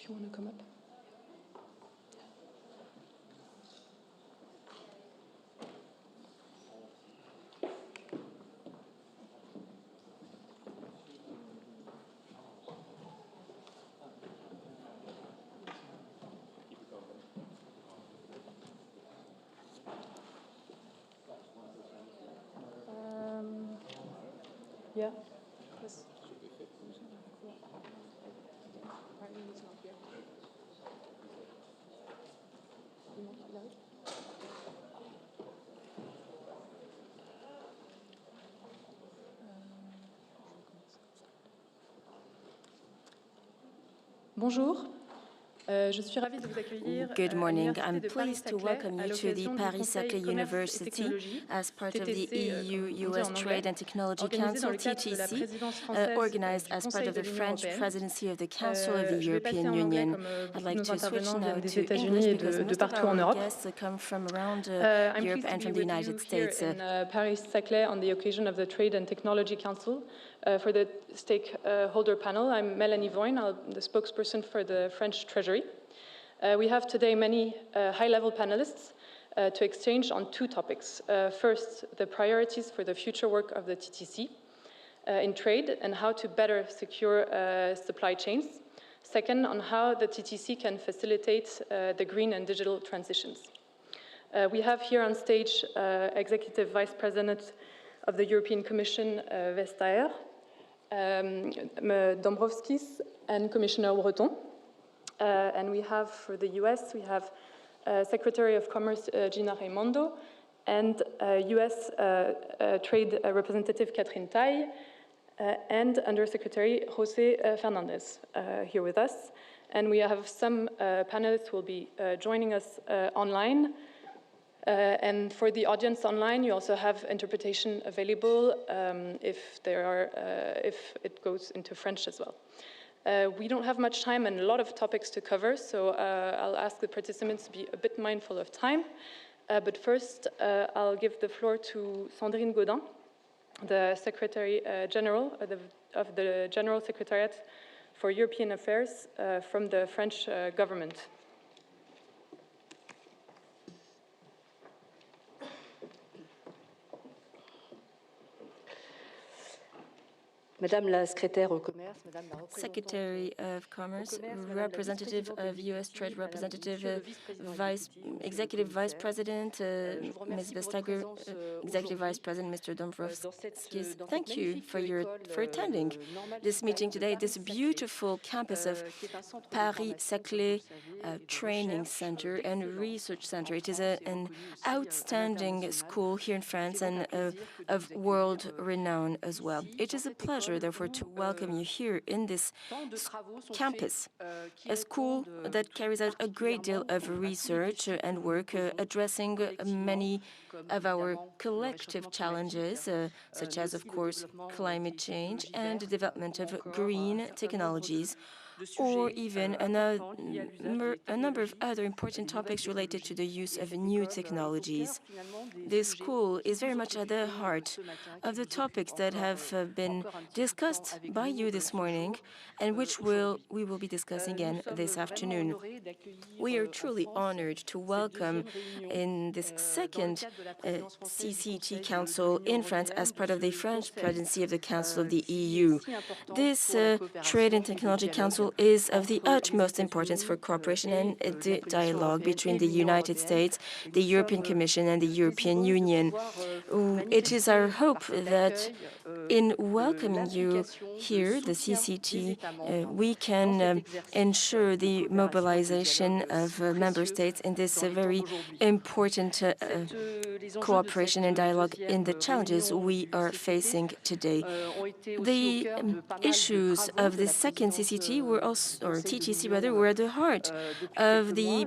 you want to come up. Yeah. Bonjour. Je suis ravie de vous accueillir. Good morning. I'm pleased to welcome you to the Paris-Saclay University as part of the EU-US Trade and Technology Council, TTC, organized as part of the French presidency of the Council of the European Union. I'd like to switch now to English because most of our guests come from around Europe and from the United States. Paris-Saclay on the occasion of the Trade and Technology Council. For the stakeholder panel, I'm Mélanie Voyn, I'm the spokesperson for the French Treasury. We have today many high-level panelists to exchange on two topics. First, the priorities for the future work of the TTC in trade and how to better secure supply chains. Second, on how the TTC can facilitate the green and digital transitions. We have here on stage Executive Vice President of the European Commission, Vestager, Dombrovskis, and Commissioner Breton. And we have, for the US, we have Secretary of Commerce Gina Raimondo and US Trade Representative Katherine Tai and Undersecretary José Fernandez here with us. And we have some panelists who will be joining us online. And for the audience online, you also have interpretation available if it goes into French as well. We don't have much time and a lot of topics to cover, so I'll ask the participants to be a bit mindful of time. But first, I'll give the floor to Sandrine Gaudin, the Secretary General of the General Secretariat for European Affairs from the French government. Madame la Secrétaire au Commerce, Madame la Secretary of Commerce, Representative of U.S. Trade Representative, Executive Vice President, Ms. Vestager, Executive Vice President, Mr. Dombrovskis. Thank you for attending this meeting today at this beautiful campus of Paris-Saclay Training Center and Research Center. It is an outstanding school here in France and of world renown as well. It is a pleasure, therefore, to welcome you here in this campus, a school that carries out a great deal of research and work addressing many of our collective challenges, such as, of course, climate change and the development of green technologies, or even a number of other important topics related to the use of new technologies. This school is very much at the heart of the topics that have been discussed by you this morning and which we will be discussing again this afternoon. We are truly honored to welcome in this second CCT Council in France as part of the French presidency of the Council of the EU. This Trade and Technology Council is of the utmost importance for cooperation and dialogue between the United States, the European Commission, and the European Union. It is our hope that in welcoming you here, the CCT, we can ensure the mobilization of member states in this very important cooperation and dialogue in the challenges we are facing today. The issues of the second CCT were also, or TTC rather, were at the heart of the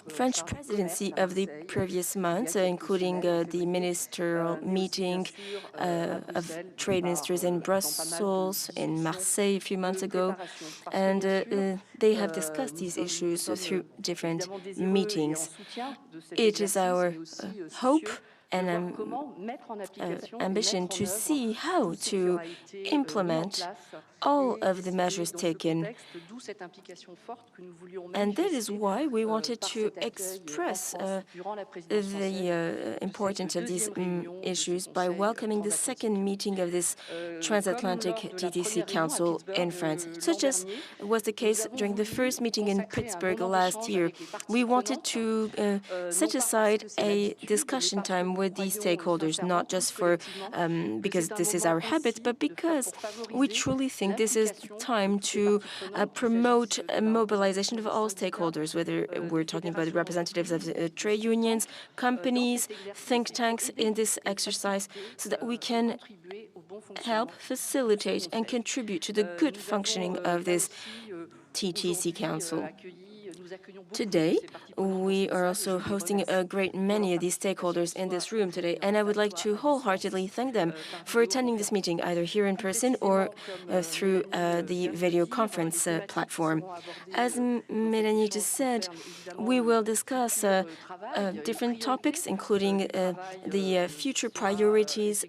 French presidency of the previous months, including the ministerial meeting of trade ministers in Brussels, in Marseille a few months ago, and they have discussed these issues through different meetings. It is our hope an ambition to see how to implement all of the measures taken. And that is why we wanted to express the importance of these issues by welcoming the second meeting of this Transatlantic TTC Council in France, such as was the case during the first meeting in Pittsburgh last year. We wanted to set aside a discussion time with these stakeholders, not just for because this is our habit, but because we truly think this is time to promote a mobilization of all stakeholders, whether we're talking about the representatives of trade unions, companies, think tanks in this exercise, so that we can help facilitate and contribute to the good functioning of this TTC Council. Today, we are also hosting a great many of these stakeholders in this room today, and I would like to wholeheartedly thank them for attending this meeting, either here in person or through the video conference platform. As Mélanie just said, we will discuss different topics, including the future priorities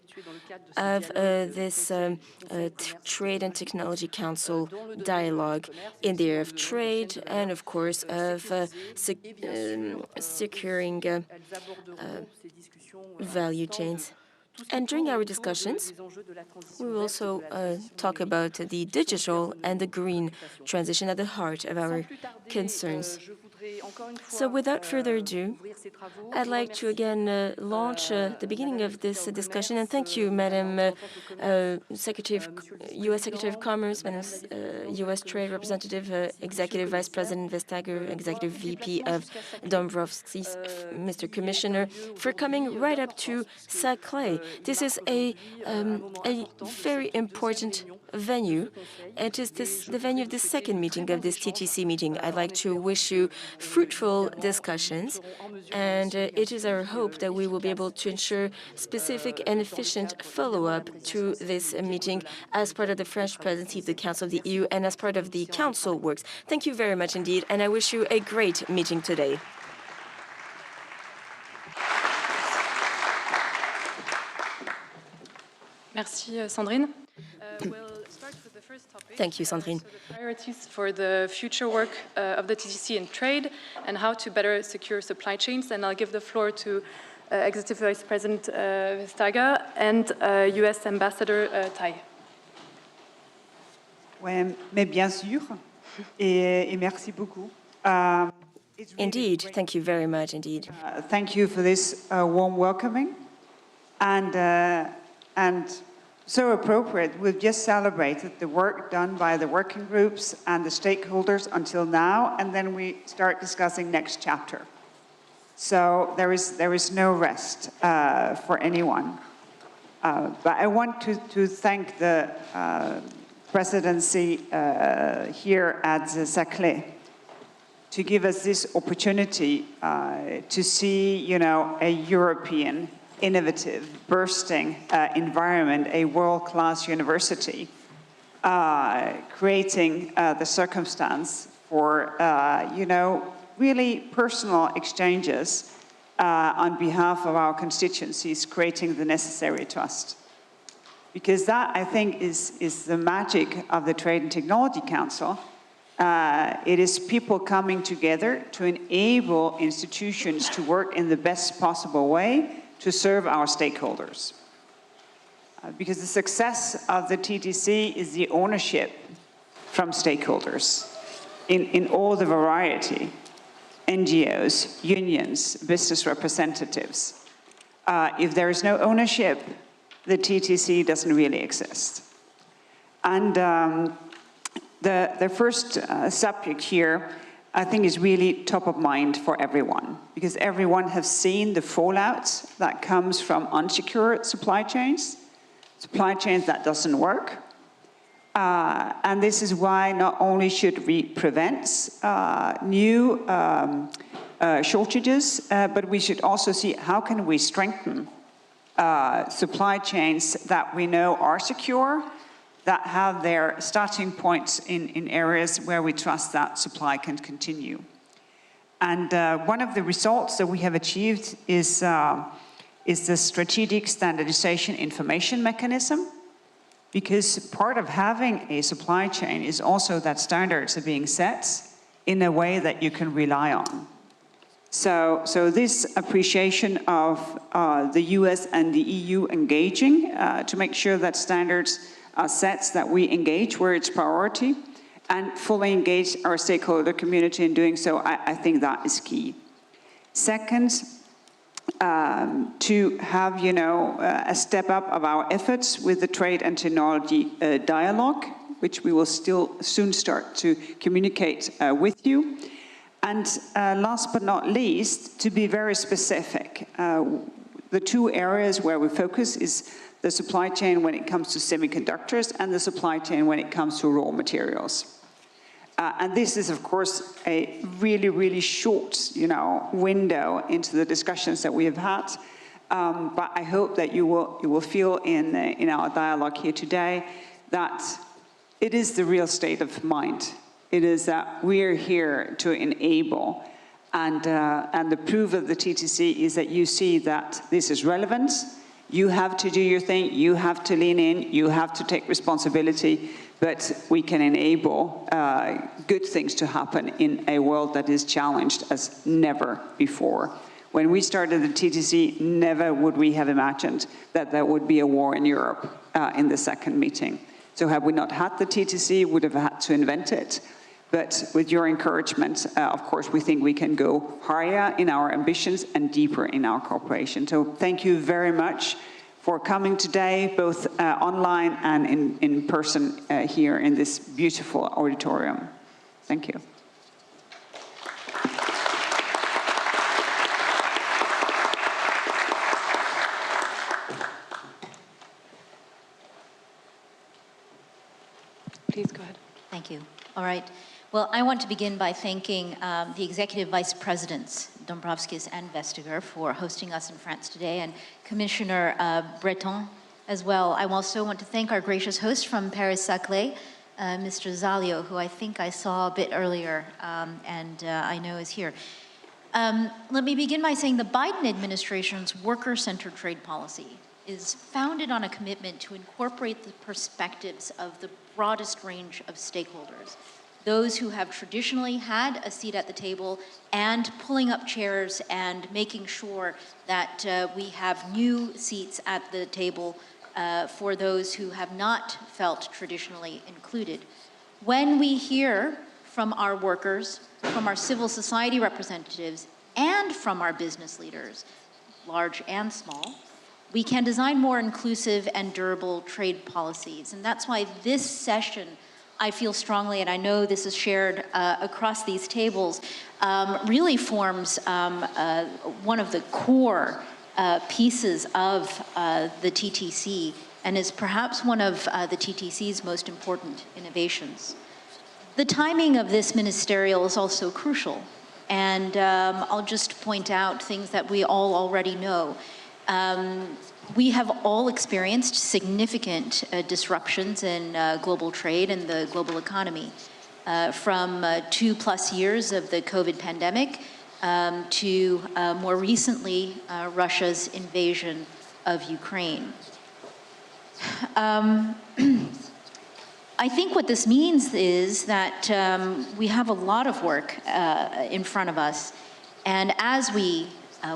of this Trade and Technology Council dialogue in the area of trade and, of course, of securing value chains. And during our discussions, we will also talk about the digital and the green transition at the heart of our concerns. So without further ado, I'd like to again launch the beginning of this discussion, and thank you, Madam U.S. Secretary of Commerce, Madam U.S. Trade Representative, Executive Vice President Vestager, Executive VP of Dombrovskis, Mr. Commissioner, for coming right up to Saclay. This is a very important venue. It is the venue of the second meeting of this TTC meeting. I'd like to wish you fruitful discussions, and it is our hope that we will be able to ensure specific and efficient follow-up to this meeting as part of the French presidency of the Council of the EU and as part of the Council works. Thank you very much indeed, and I wish you a great meeting today. Merci, Sandrine. Thank you, Sandrine. So the priorities for the future work of the TTC in trade and how to better secure supply chains. And I'll give the floor to Executive Vice President Vestager and US Ambassador Tai. Oui, mais bien sûr, et merci beaucoup. Indeed, thank you very much indeed. Thank you for this warm welcoming, and so appropriate. We've just celebrated the work done by the working groups and the stakeholders until now, and then we start discussing next chapter. So there is no rest for anyone. But I want to thank the presidency here at Saclay to give us this opportunity to see, a European innovative, bursting environment, a world-class university, creating the circumstance for, really personal exchanges on behalf of our constituencies, creating the necessary trust. Because that, I think, is the magic of the Trade and Technology Council. It is people coming together to enable institutions to work in the best possible way to serve our stakeholders. Because the success of the TTC is the ownership from stakeholders in all the variety, NGOs, unions, business representatives. If there is no ownership, the TTC doesn't really exist. And the first subject here, I think, is really top of mind for everyone, because everyone has seen the fallout that comes from unsecure supply chains that doesn't work. And this is why not only should we prevent new shortages, but we should also see how can we strengthen supply chains that we know are secure, that have their starting points in areas where we trust that supply can continue. And one of the results that we have achieved is is the strategic standardization information mechanism, because part of having a supply chain is also that standards are being set in a way that you can rely on. So this appreciation of the US and the EU engaging to make sure that standards are set, that we engage where it's priority, and fully engage our stakeholder community in doing so, I think that is key. Second, to have, a step up of our efforts with the trade and technology dialogue, which we will still soon start to communicate with you. And last but not least, to be very specific, the two areas where we focus is the supply chain when it comes to semiconductors and the supply chain when it comes to raw materials. And this is, of course, a really, really short, window into the discussions that we have had. But I hope that you will feel in our dialogue here today that it is the real state of mind. It is that we are here to enable, and the proof of the TTC is that you see that this is relevant. You have to do your thing. You have to lean in. You have to take responsibility. But we can enable good things to happen in a world that is challenged as never before. When we started the TTC, never would we have imagined that there would be a war in Europe in the second meeting. So had we not had the TTC, we would have had to invent it. But with your encouragement, of course, we think we can go higher in our ambitions and deeper in our cooperation. So thank you very much for coming today, both online and in person here in this beautiful auditorium. Thank you. Please go ahead. Thank you. All right. Well, I want to begin by thanking the Executive Vice Presidents, Dombrovskis and Vestager, for hosting us in France today, and Commissioner Breton as well. I also want to thank our gracious host from Paris-Saclay, Mr. Zalio, who I think I saw a bit earlier and I know is here. Let me begin by saying the Biden administration's worker-centered trade policy is founded on a commitment to incorporate the perspectives of the broadest range of stakeholders, those who have traditionally had a seat at the table, and pulling up chairs and making sure that we have new seats at the table for those who have not felt traditionally included. When we hear from our workers, from our civil society representatives, and from our business leaders, large and small, we can design more inclusive and durable trade policies. And that's why this session, I feel strongly, and I know this is shared across these tables, really forms one of the core pieces of the TTC, and is perhaps one of the TTC's most important innovations. The timing of this ministerial is also crucial, and I'll just point out things that we all already know. We have all experienced significant disruptions in global trade and the global economy, from 2+ years of the COVID pandemic to more recently Russia's invasion of Ukraine. I think what this means is that we have a lot of work in front of us, and as we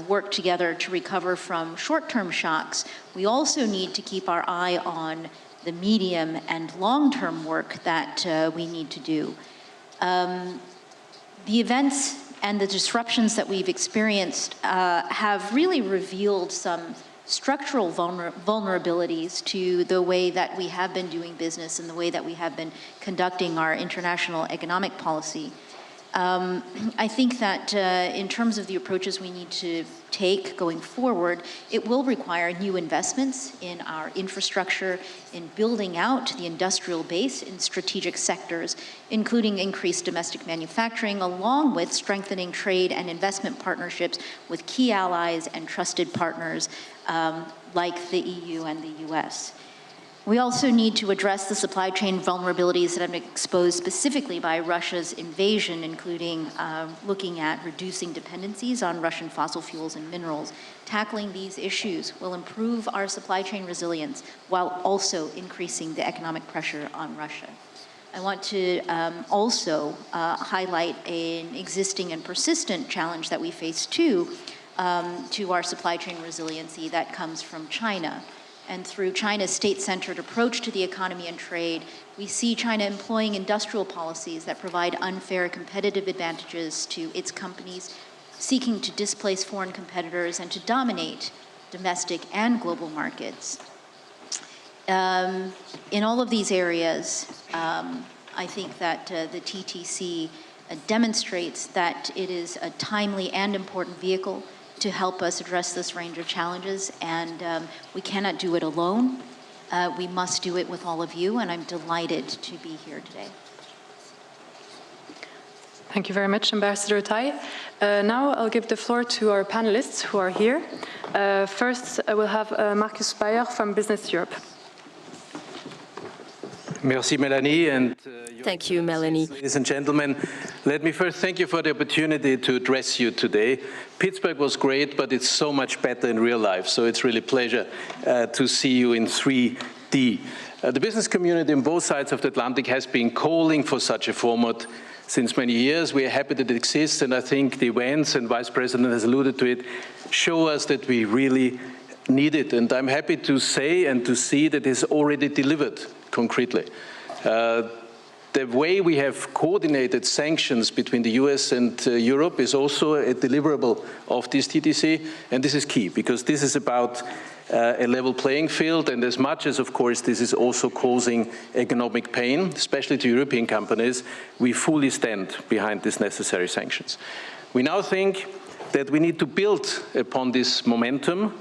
work together to recover from short-term shocks, we also need to keep our eye on the medium and long-term work that we need to do. The events and the disruptions that we've experienced have really revealed some structural vulnerabilities to the way that we have been doing business and the way that we have been conducting our international economic policy. I think that in terms of the approaches we need to take going forward, it will require new investments in our infrastructure, in building out the industrial base in strategic sectors, including increased domestic manufacturing, along with strengthening trade and investment partnerships with key allies and trusted partners like the EU and the US. We also need to address the supply chain vulnerabilities that have been exposed specifically by Russia's invasion, including looking at reducing dependencies on Russian fossil fuels and minerals. Tackling these issues will improve our supply chain resilience while also increasing the economic pressure on Russia. I want to also highlight an existing and persistent challenge that we face too to our supply chain resiliency that comes from China. And through China's state-centered approach to the economy and trade, we see China employing industrial policies that provide unfair competitive advantages to its companies, seeking to displace foreign competitors and to dominate domestic and global markets. In all of these areas, I think that the TTC demonstrates that it is a timely and important vehicle to help us address this range of challenges, and we cannot do it alone. We must do it with all of you, and I'm delighted to be here today. Thank you very much, Ambassador Tai. Now I'll give the floor to our panelists who are here. First, I will have Marcus Bayer from Business Europe. Merci, Melanie, and thank you, Melanie. Ladies and gentlemen, let me first thank you for the opportunity to address you today. Pittsburgh was great, but it's so much better in real life, so it's really a pleasure to see you in 3D. The business community on both sides of the Atlantic has been calling for such a format since many years. We are happy that it exists, and I think the events, and Vice President has alluded to it, show us that we really need it. And I'm happy to say and to see that it's already delivered concretely. The way we have coordinated sanctions between the US and Europe is also a deliverable of this TTC, and this is key, because this is about a level playing field, and as much as, of course, this is also causing economic pain, especially to European companies, we fully stand behind these necessary sanctions. We now think that we need to build upon this momentum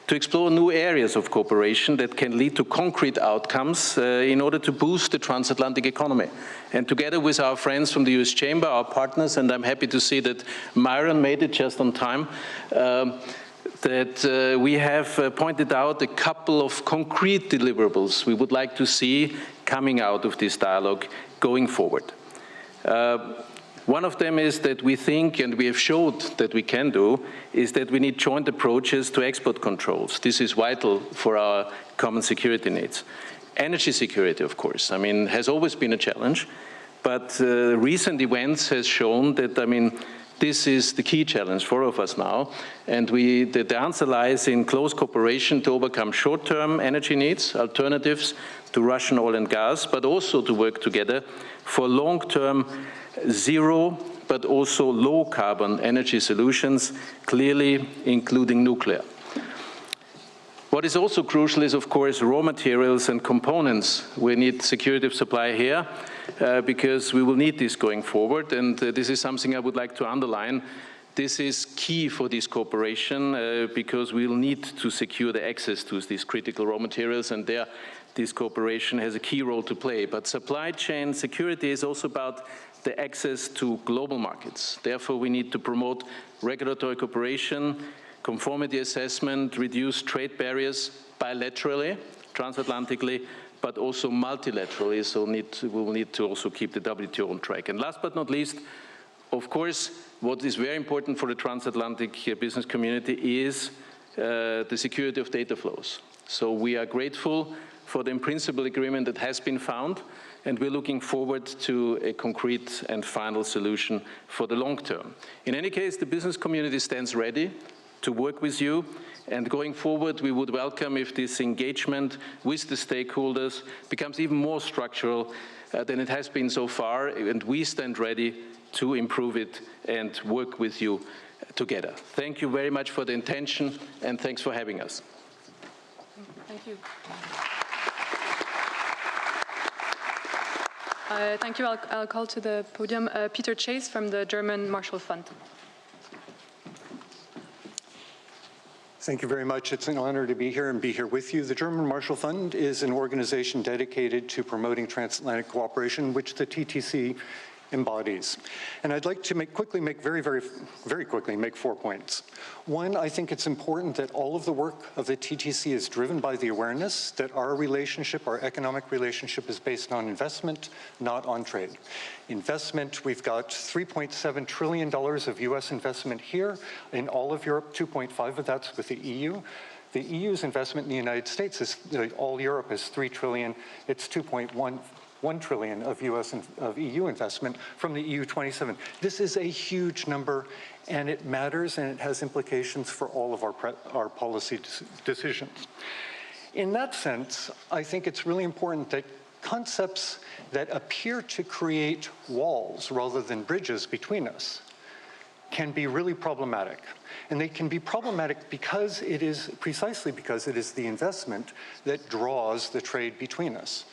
to explore new areas of cooperation that can lead to concrete outcomes in order to boost the transatlantic economy. And together with our friends from the US Chamber, our partners, and I'm happy to see that Myron made it just on time, that we have pointed out a couple of concrete deliverables we would like to see coming out of this dialogue going forward. One of them is that we think, and we have showed that we can do, is that we need joint approaches to export controls. This is vital for our common security needs. Energy security, of course, has always been a challenge, but recent events has shown that, this is the key challenge for all of us now, and the answer lies in close cooperation to overcome short-term energy needs, alternatives to Russian oil and gas, but also to work together for long-term zero, but also low-carbon energy solutions, clearly including nuclear. What is also crucial is, of course, raw materials and components. We need security of supply here because we will need this going forward, and this is something I would like to underline. This is key for this cooperation because we will need to secure the access to these critical raw materials, and there this cooperation has a key role to play. But supply chain security is also about the access to global markets. Therefore, we need to promote regulatory cooperation, conformity assessment, reduce trade barriers bilaterally, transatlantically, but also multilaterally, so we will need to also keep the WTO on track. And last but not least, of course, what is very important for the transatlantic business community is the security of data flows. So we are grateful for the in-principle agreement that has been found, and we're looking forward to a concrete and final solution for the long term. In any case, the business community stands ready to work with you, and going forward, we would welcome if this engagement with the stakeholders becomes even more structural than it has been so far, and we stand ready to improve it and work with you together. Thank you very much for the intention, and thanks for having us. Thank you. Thank you. I'll call to the podium Peter Chase from the German Marshall Fund. Thank you very much. It's an honor to be here and be here with you. The German Marshall Fund is an organization dedicated to promoting transatlantic cooperation, which the TTC embodies. And I'd like to very quickly make 4 points. One, I think it's important that all of the work of the TTC is driven by the awareness that our relationship, our economic relationship, is based on investment, not on trade. Investment, we've got $3.7 trillion of US investment here. In all of Europe, 2.5 of that's with the EU. The EU's investment in the United States is, all Europe is $3 trillion. It's 2.1 trillion of EU investment from the EU 27. This is a huge number, and it matters, and it has implications for all of our policy decisions. In that sense, I think it's really important that concepts that appear to create walls rather than bridges between us can be really problematic. And they can be problematic because precisely because it is the investment that draws the trade between us.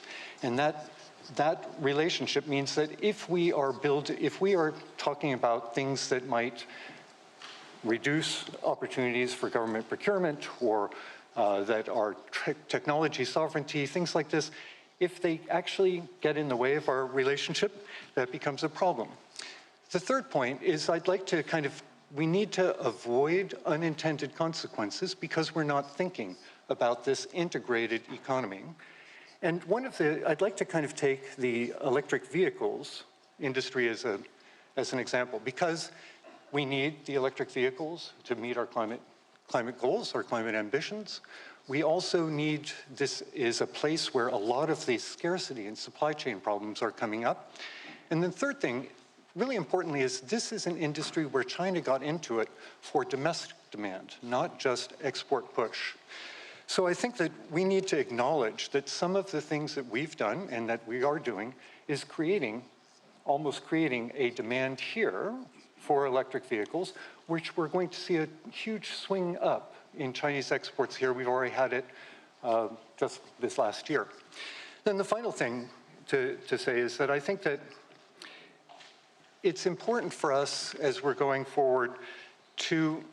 And that relationship means that if we are talking about things that might reduce opportunities for government procurement or that are technology sovereignty, things like this, if they actually get in the way of our relationship, that becomes a problem. The third point is I'd like to we need to avoid unintended consequences because we're not thinking about this integrated economy. And I'd like to take the electric vehicles industry as an example, because we need the electric vehicles to meet our climate goals, our climate ambitions. We also need, this is a place where a lot of the scarcity and supply chain problems are coming up. And the third thing, really importantly, is this is an industry where China got into it for domestic demand, not just export push. So I think that we need to acknowledge that some of the things that we've done and that we are doing is almost creating a demand here for electric vehicles, which we're going to see a huge swing up in Chinese exports here. We've already had it just this last year. Then the final thing to say is that I think that it's important for us as we're going forward to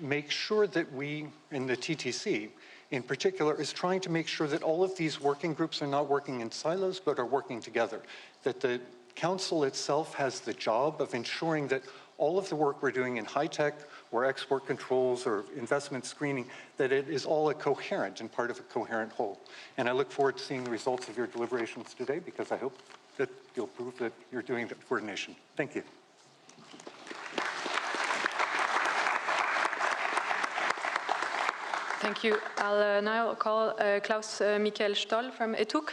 make sure that we, in the TTC in particular, is trying to make sure that all of these working groups are not working in silos, but are working together. That the Council itself has the job of ensuring that all of the work we're doing in high-tech or export controls or investment screening, that it is all a coherent and part of a coherent whole. And I look forward to seeing the results of your deliberations today, because I hope that you'll prove that you're doing that coordination. Thank you. Thank you. I'll now call Klaus Michael Stoll from ETUC.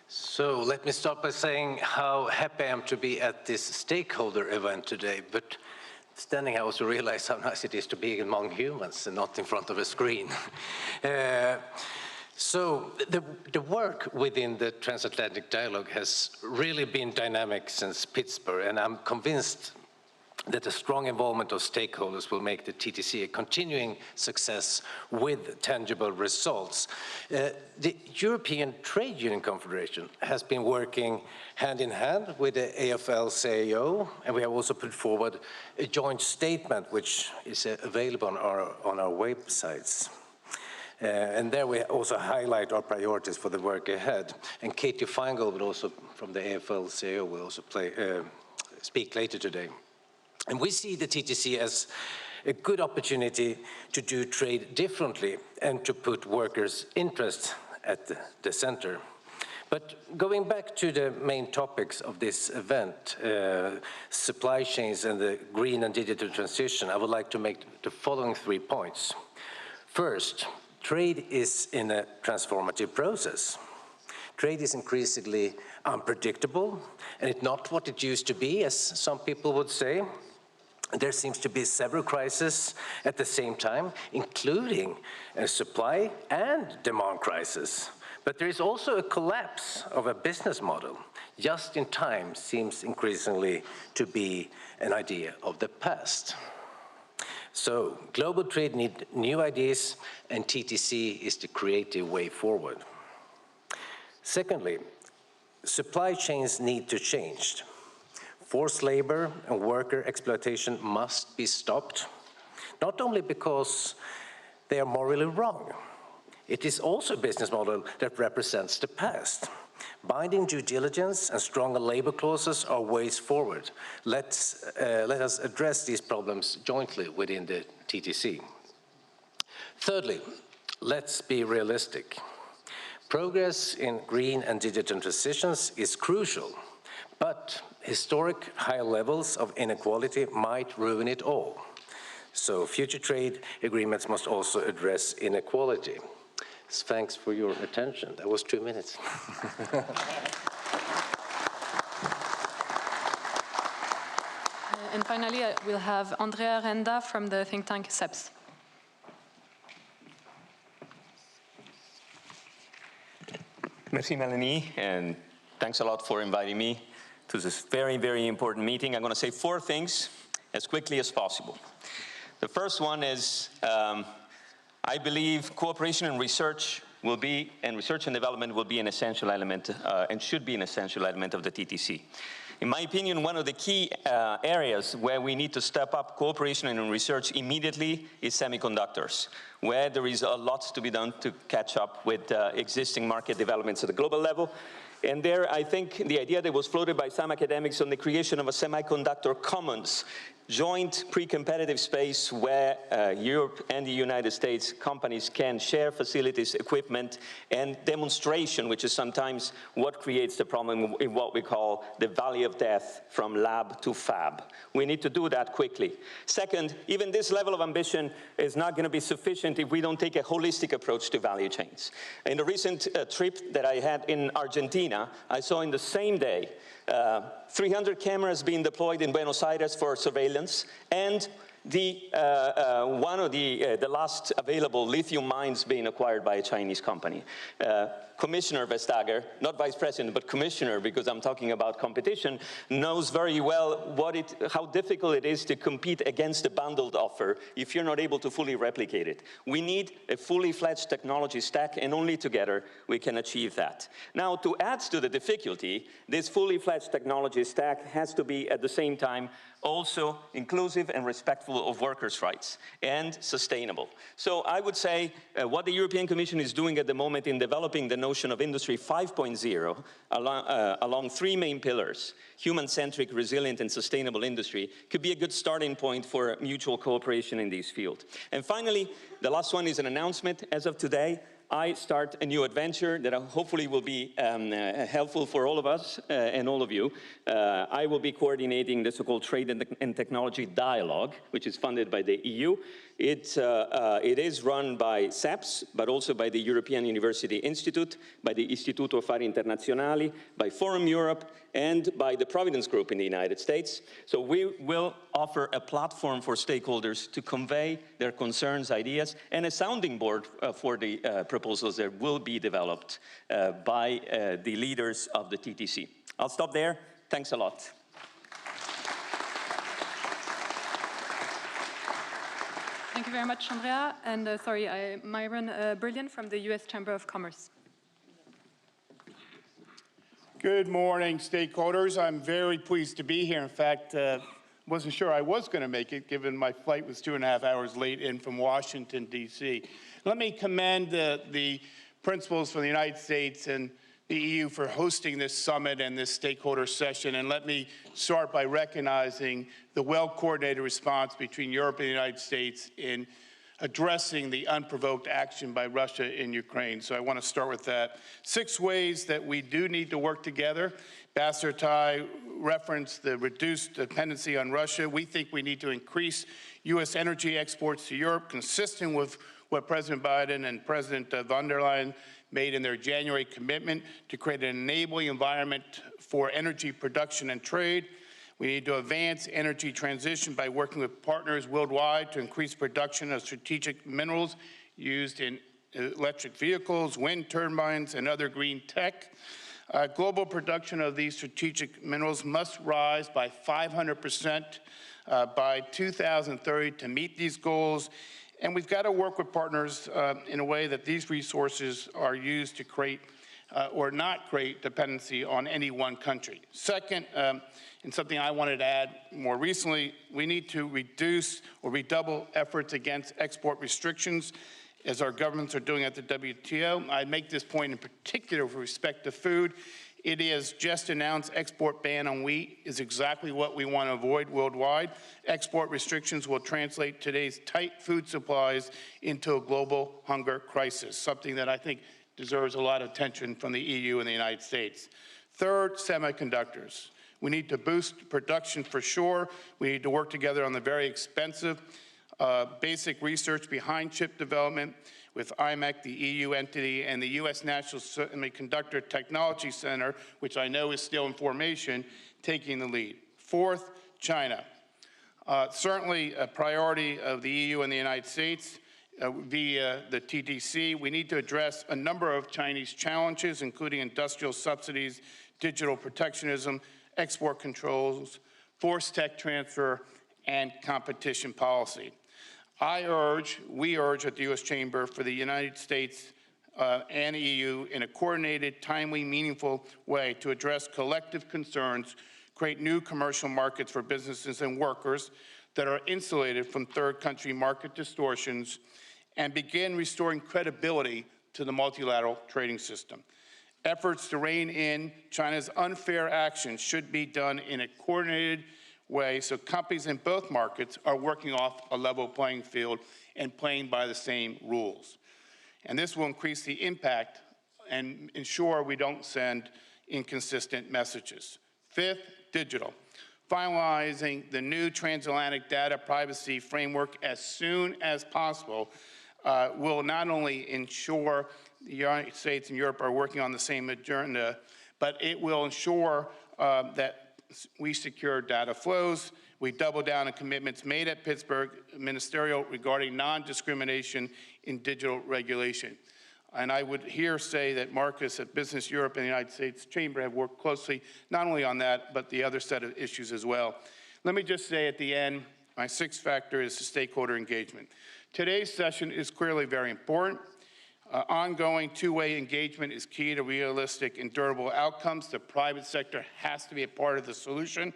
So let me start by saying how happy I am to be at this stakeholder event today. But standing, I also realize how nice it is to be among humans and not in front of a screen. So the work within the Transatlantic Dialogue has really been dynamic since Pittsburgh, and I'm convinced that the strong involvement of stakeholders will make the TTC a continuing success with tangible results. The European Trade Union Confederation has been working hand in hand with the AFL-CIO, and we have also put forward a joint statement which is available on our websites. And there we also highlight our priorities for the work ahead. And Katie Feingold will also, from the AFL-CIO, will also speak later today. And we see the TTC as a good opportunity to do trade differently and to put workers' interests at the center. But going back to the main topics of this event, supply chains and the green and digital transition, I would like to make the following 3 points. First, trade is in a transformative process. Trade is increasingly unpredictable, and it's not what it used to be, as some people would say. There seems to be several crises at the same time, including a supply and demand crisis. But there is also a collapse of a business model. Just in time seems increasingly to be an idea of the past. So global trade needs new ideas, and TTC is the creative way forward. Secondly, supply chains need to change. Forced labor and worker exploitation must be stopped, not only because they are morally wrong. It is also a business model that represents the past. Binding due diligence and stronger labor clauses are ways forward. Let us address these problems jointly within the TTC. Thirdly, let's be realistic. Progress in green and digital transitions is crucial, but historic high levels of inequality might ruin it all. So future trade agreements must also address inequality. Thanks for your attention. That was 2 minutes. And finally, we'll have Andrea Renda from the think tank CEPS. Merci, Melanie, and thanks a lot for inviting me to this very, very important meeting. I'm going to say 4 things as quickly as possible. The first one is I believe cooperation and research will be, and research and development will be an essential element and should be an essential element of the TTC. In my opinion, one of the key areas where we need to step up cooperation and research immediately is semiconductors, where there is a lot to be done to catch up with existing market developments at the global level. And there, I think the idea that was floated by some academics on the creation of a semiconductor commons, joint pre-competitive space where Europe and the United States companies can share facilities, equipment, and demonstration, which is sometimes what creates the problem in what we call the valley of death from lab to fab. We need to do that quickly. Second, even this level of ambition is not going to be sufficient if we don't take a holistic approach to value chains. In the recent trip that I had in Argentina, I saw in the same day 300 cameras being deployed in Buenos Aires for surveillance, and one of the last available lithium mines being acquired by a Chinese company. Commissioner Vestager, not Vice President, but Commissioner, because I'm talking about competition, knows very well how difficult it is to compete against a bundled offer if you're not able to fully replicate it. We need a fully fledged technology stack, and only together we can achieve that. Now, to add to the difficulty, this fully fledged technology stack has to be at the same time also inclusive and respectful of workers' rights and sustainable. So I would say what the European Commission is doing at the moment in developing the notion of Industry 5.0 along 3 main pillars, human-centric, resilient, and sustainable industry, could be a good starting point for mutual cooperation in this field. And finally, the last one is an announcement. As of today, I start a new adventure that hopefully will be helpful for all of us and all of you. I will be coordinating the so-called Trade and Technology Dialogue, which is funded by the EU. It is run by CEPS, but also by the European University Institute, by the Istituto Affari Internazionali, by Forum Europe, and by the Providence Group in the United States. So we will offer a platform for stakeholders to convey their concerns, ideas, and a sounding board for the proposals that will be developed by the leaders of the TTC. I'll stop there. Thanks a lot. Thank you very much, Andrea. And Myron Brilliant from the US Chamber of Commerce. Good morning, stakeholders. I'm very pleased to be here. In fact, wasn't sure I was going to make it, given my flight was 2.5 hours late in from Washington, D.C. Let me commend the principals from the United States and the EU for hosting this summit and this stakeholder session. And let me start by recognizing the well-coordinated response between Europe and the United States in addressing the unprovoked action by Russia in Ukraine. So I want to start with that. 6 ways that we do need to work together. Ambassador Tai referenced the reduced dependency on Russia. We think we need to increase U.S. energy exports to Europe, consistent with what President Biden and President von der Leyen made in their January commitment to create an enabling environment for energy production and trade. We need to advance energy transition by working with partners worldwide to increase production of strategic minerals used in electric vehicles, wind turbines, and other green tech. Global production of these strategic minerals must rise by 500% by 2030 to meet these goals. And we've got to work with partners in a way that these resources are used to create or not create dependency on any one country. Second, and something I wanted to add more recently, we need to reduce or redouble efforts against export restrictions. as our governments are doing at the WTO. I make this point in particular with respect to food. It is just announced export ban on wheat is exactly what we want to avoid worldwide. Export restrictions will translate today's tight food supplies into a global hunger crisis, something that I think deserves a lot of attention from the EU and the United States. Third, semiconductors. We need to boost production for sure. We need to work together on the very expensive basic research behind chip development with IMEC, the EU entity, and the U.S. National Semiconductor Technology Center, which I know is still in formation, taking the lead. Fourth, China. Certainly a priority of the EU and the United States via the TTC. We need to address a number of Chinese challenges, including industrial subsidies, digital protectionism, export controls, forced tech transfer, and competition policy. We urge at the U.S. Chamber for the United States and EU in a coordinated, timely, meaningful way to address collective concerns, create new commercial markets for businesses and workers that are insulated from third country market distortions, and begin restoring credibility to the multilateral trading system. Efforts to rein in China's unfair actions should be done in a coordinated way so companies in both markets are working off a level playing field and playing by the same rules. And this will increase the impact and ensure we don't send inconsistent messages. Fifth, digital. Finalizing the new transatlantic data privacy framework as soon as possible will not only ensure the United States and Europe are working on the same agenda, but it will ensure that we secure data flows. We double down on commitments made at Pittsburgh Ministerial regarding non-discrimination in digital regulation. And I would here say that Marcus at Business Europe and the United States Chamber have worked closely not only on that, but the other set of issues as well. Let me just say at the end, my sixth factor is the stakeholder engagement. Today's session is clearly very important. Ongoing two-way engagement is key to realistic and durable outcomes. The private sector has to be a part of the solution.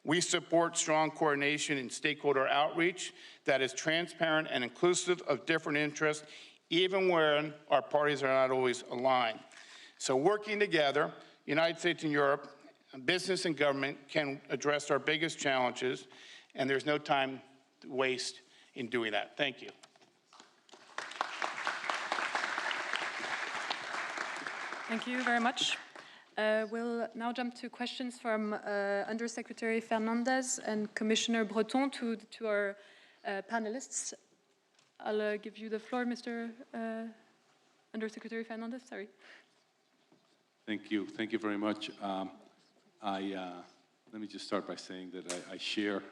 We support strong coordination and stakeholder outreach that is transparent and inclusive of different interests, even when our parties are not always aligned. So working together, United States and Europe, business and government can address our biggest challenges, and there's no time to waste in doing that. Thank you. Thank you very much. We'll now jump to questions from Undersecretary Fernandez and Commissioner Breton to our panelists. I'll give you the floor, Mr. Undersecretary Fernandez. Sorry. Thank you. Thank you very much. Let me just start by saying that I share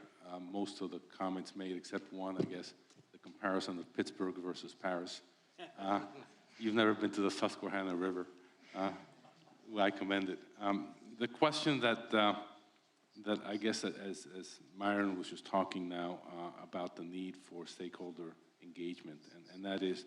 most of the comments made, except one, I guess, the comparison of Pittsburgh versus Paris. You've never been to the Susquehanna River. I commend it. The question that I guess as Myron was just talking now about the need for stakeholder engagement, and that is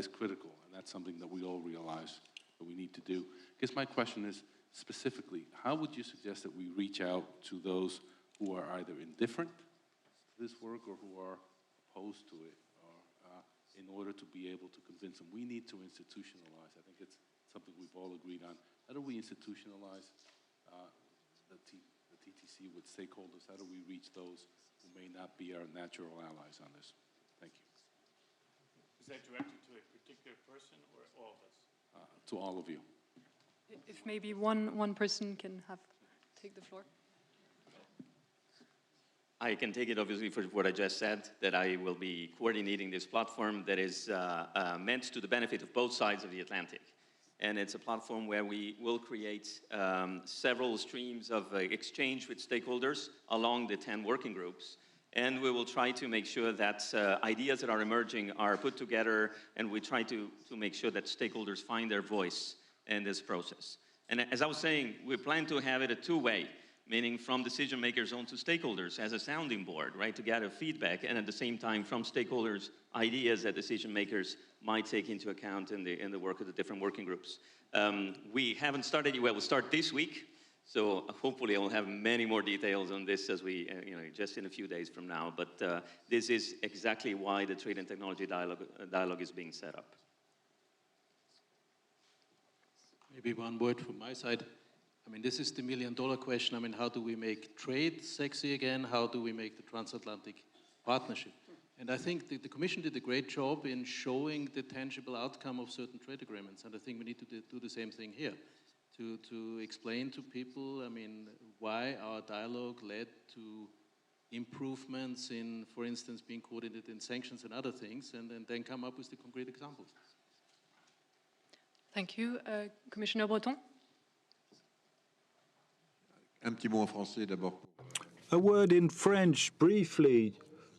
critical, and that's something that we all realize that we need to do. I guess my question is specifically, how would you suggest that we reach out to those who are either indifferent to this work or who are opposed to it, or in order to be able to convince them? We need to institutionalize. I think it's something we've all agreed on. How do we institutionalize the TTC with stakeholders? How do we reach those who may not be our natural allies on this? Thank you. Is that directed to a particular person or all of us? To all of you. If maybe one person can take the floor. I can take it, obviously, for what I just said, that I will be coordinating this platform that is meant to the benefit of both sides of the Atlantic. And it's a platform where we will create several streams of exchange with stakeholders along the 10 working groups. And we will try to make sure that ideas that are emerging are put together, and we try to make sure that stakeholders find their voice in this process. And as I was saying, we plan to have it a two-way, meaning from decision makers on to stakeholders as a sounding board, right, to gather feedback, and at the same time from stakeholders, ideas that decision makers might take into account in the work of the different working groups. We haven't started yet. Well, we'll start this week. So hopefully I will have many more details on this as we, just in a few days from now. But this is exactly why the Trade and Technology Dialogue is being set up. Maybe one word from my side. I mean, this is the million-dollar question. I mean, how do we make trade sexy again? How do we make the transatlantic partnership? And I think the Commission did a great job in showing the tangible outcome of certain trade agreements. And I think we need to do the same thing here, to explain to people, I mean, why our dialogue led to improvements in, for instance, being coordinated in sanctions and other things, and then come up with the concrete examples. Thank you. Commissioner Breton? Un petit mot en français d'abord. A word in French, briefly,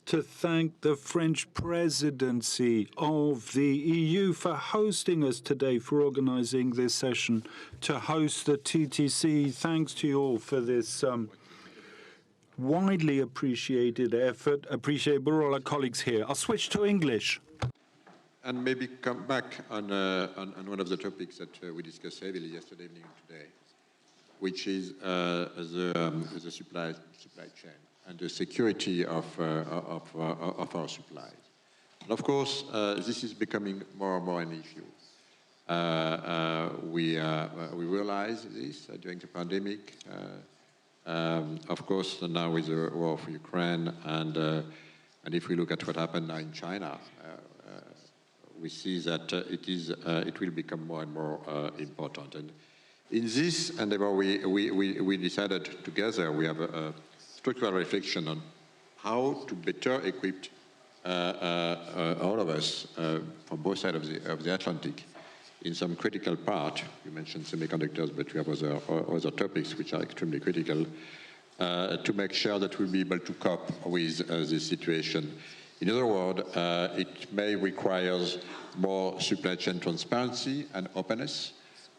to thank the French presidency of the EU for hosting us today, for organizing this session, to host the TTC. Thanks to you all for this widely appreciated effort, appreciated by all our colleagues here. I'll switch to English. And maybe come back on one of the topics that we discussed heavily yesterday evening and today, which is the supply chain and the security of our supplies. And of course, this is becoming more and more an issue. We realize this during the pandemic. Of course, now with the war of Ukraine, and if we look at what happened now in China, we see that it will become more and more important. And in this endeavor, we decided together, we have a structural reflection on how to better equip all of us from both sides of the Atlantic in some critical part. You mentioned semiconductors, but we have other topics which are extremely critical to make sure that we'll be able to cope with this situation. In other words, it may require more supply chain transparency and openness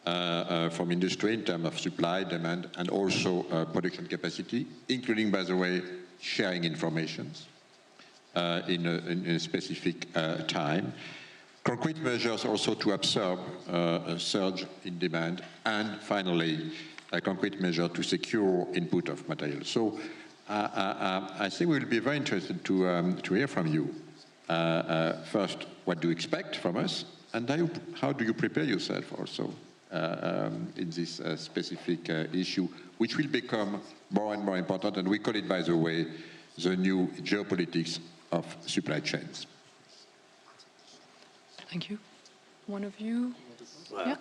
from industry in terms of supply, demand, and also production capacity, including, by the way, sharing information in a specific time. Concrete measures also to absorb a surge in demand, and finally, a concrete measure to secure input of material. So I think we'll be very interested to hear from you. First, what do you expect from us? And how do you prepare yourself also in this specific issue, which will become more and more important, and we call it, by the way, the new geopolitics of supply chains. Thank you. One of you? Yeah.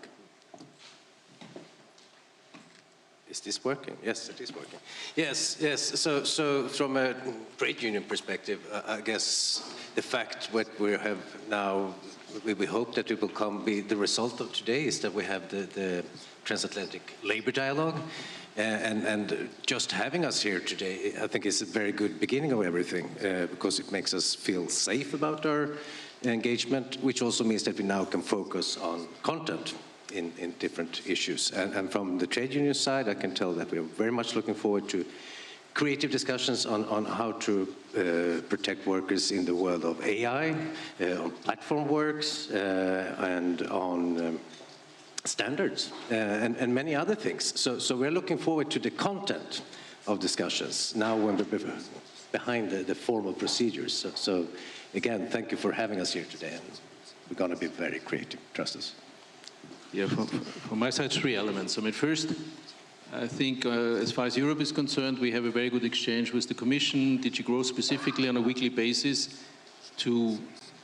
Is this working? Yes, it is working. Yes. So from a trade union perspective, I guess the fact what we have now, we hope that it will be the result of today is that we have the Transatlantic Labor Dialogue, and just having us here today, I think is a very good beginning of everything, because it makes us feel safe about our engagement, which also means that we now can focus on content in different issues. And from the trade union side, I can tell that we are very much looking forward to creative discussions on how to protect workers in the world of AI, on platform works, and on standards, and many other things. So we're looking forward to the content of discussions now when we're behind the formal procedures. So again, thank you for having us here today, and we're going to be very creative, trust us. Yeah, from my side, three elements. I mean, first, I think as far as Europe is concerned, we have a very good exchange with the Commission, DG Growth specifically, on a weekly basis to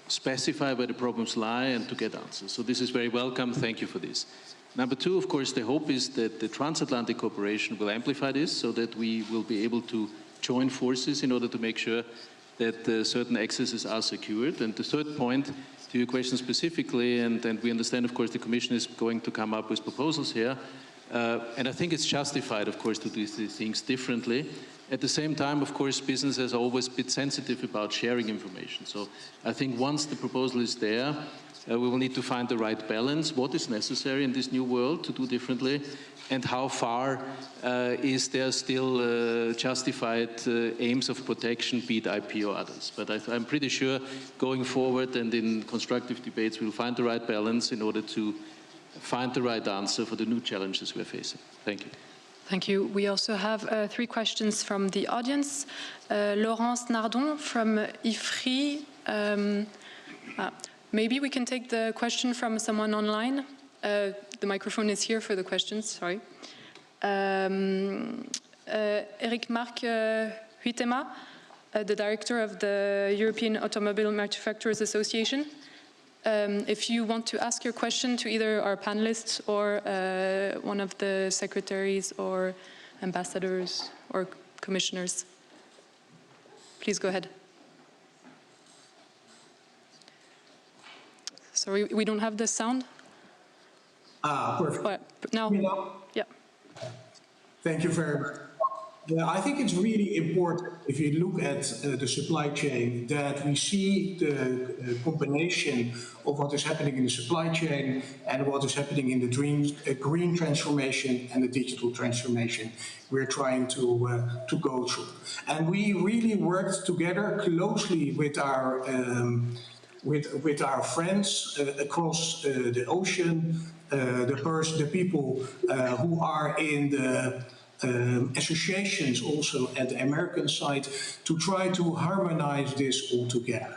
specify where the problems lie and to get answers. So this is very welcome. Thank you for this. Number two, of course, the hope is that the transatlantic cooperation will amplify this so that we will be able to join forces in order to make sure that certain accesses are secured. And the third point, to your question specifically, and we understand, of course, the Commission is going to come up with proposals here, and I think it's justified, of course, to do these things differently. At the same time, of course, business has always been sensitive about sharing information. So I think once the proposal is there, we will need to find the right balance, what is necessary in this new world to do differently, and how far is there still justified aims of protection, be it IP or others. But I'm pretty sure going forward and in constructive debates, we'll find the right balance in order to find the right answer for the new challenges we're facing. Thank you. Thank you. We also have 3 questions from the audience. Laurence Nardon from IFRI. Maybe we can take the question from someone online. The microphone is here for the questions, sorry. Eric Marc Huitema, the director of the European Automobile Manufacturers Association. If you want to ask your question to either our panelists or one of the secretaries or ambassadors or commissioners, please go ahead. Sorry, we don't have the sound. Perfect. But now, yeah. Thank you very much. I think it's really important, if you look at the supply chain, that we see the combination of what is happening in the supply chain and what is happening in the green transformation and the digital transformation we're trying to go through. And we really worked together closely with our friends across the ocean, the people who are in the associations also at the American side to try to harmonize this all together.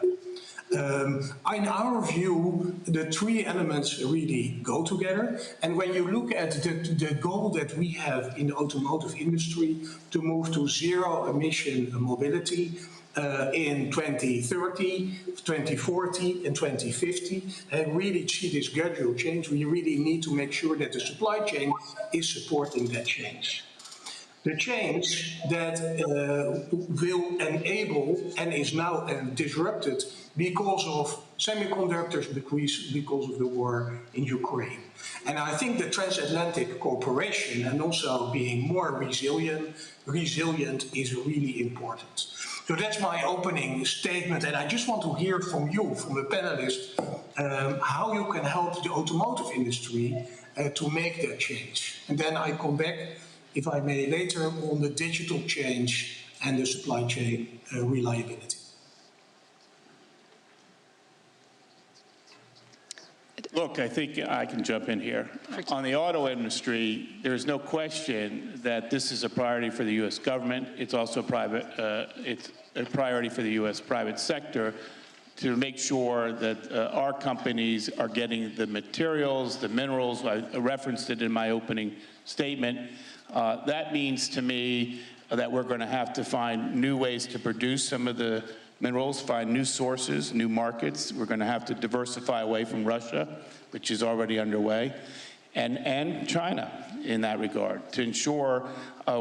In our view, the 3 elements really go together. And when you look at the goal that we have in the automotive industry to move to zero emission mobility in 2030, 2040 and 2050, and really see this gradual change, we really need to make sure that the supply chain is supporting that change. The change that will enable and is now disrupted because of semiconductors, because of the war in Ukraine. And I think the transatlantic cooperation and also being more resilient is really important. So that's my opening statement, and I just want to hear from you, from the panelists, how you can help the automotive industry to make that change. And then I come back, if I may, later on the digital change and the supply chain reliability. Look, I think I can jump in here. On the auto industry, there's no question that this is a priority for the U.S. government. It's also it's a priority for the U.S. private sector to make sure that our companies are getting the materials, the minerals. I referenced it in my opening statement. That means to me that we're going to have to find new ways to produce some of the minerals, find new sources, new markets. We're going to have to diversify away from Russia, which is already underway, and China in that regard, to ensure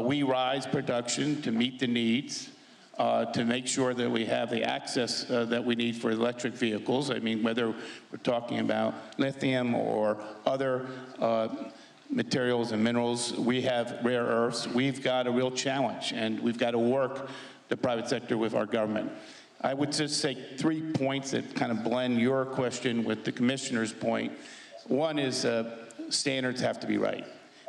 we rise production to meet the needs, to make sure that we have the access that we need for electric vehicles. I mean, whether we're talking about lithium or other materials and minerals, we have rare earths. We've got a real challenge, and we've got to work the private sector with our government. I would just say 3 points that kind of blend your question with the commissioner's point. One is standards have to be right.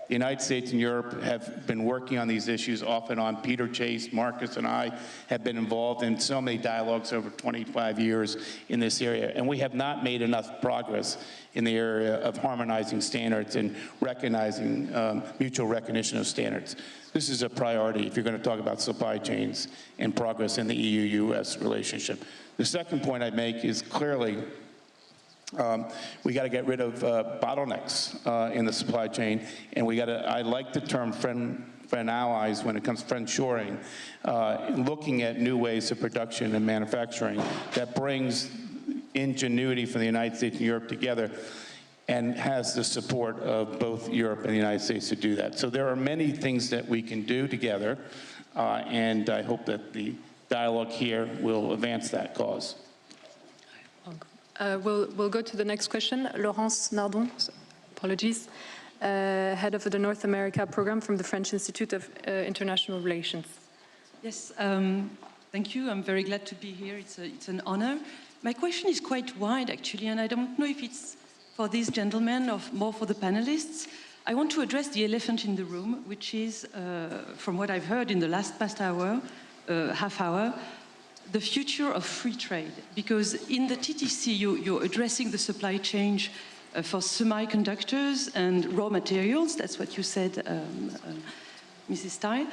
The United States and Europe have been working on these issues off and on. Peter Chase, Marcus, and I have been involved in so many dialogues over 25 years in this area, and we have not made enough progress in the area of harmonizing standards and recognizing mutual recognition of standards. This is a priority if you're going to talk about supply chains and progress in the EU-US relationship. The second point I'd make is clearly we got to get rid of bottlenecks in the supply chain, and we got to, I like the term friend allies when it comes to friendshoring, looking at new ways of production and manufacturing that brings ingenuity from the United States and Europe together and has the support of both Europe and the United States to do that. So there are many things that we can do together, and I hope that the dialogue here will advance that cause. We'll go to the next question. Laurence Nardon, apologies, head of the North America program from the French Institute of International Relations. Yes, thank you. I'm very glad to be here. It's an honor. My question is quite wide, actually, and I don't know if it's for these gentlemen or more for the panelists. I want to address the elephant in the room, which is, from what I've heard in the past hour, half hour, the future of free trade. Because in the TTC, you're addressing the supply chain for semiconductors and raw materials. That's what you said, Mrs. Tai.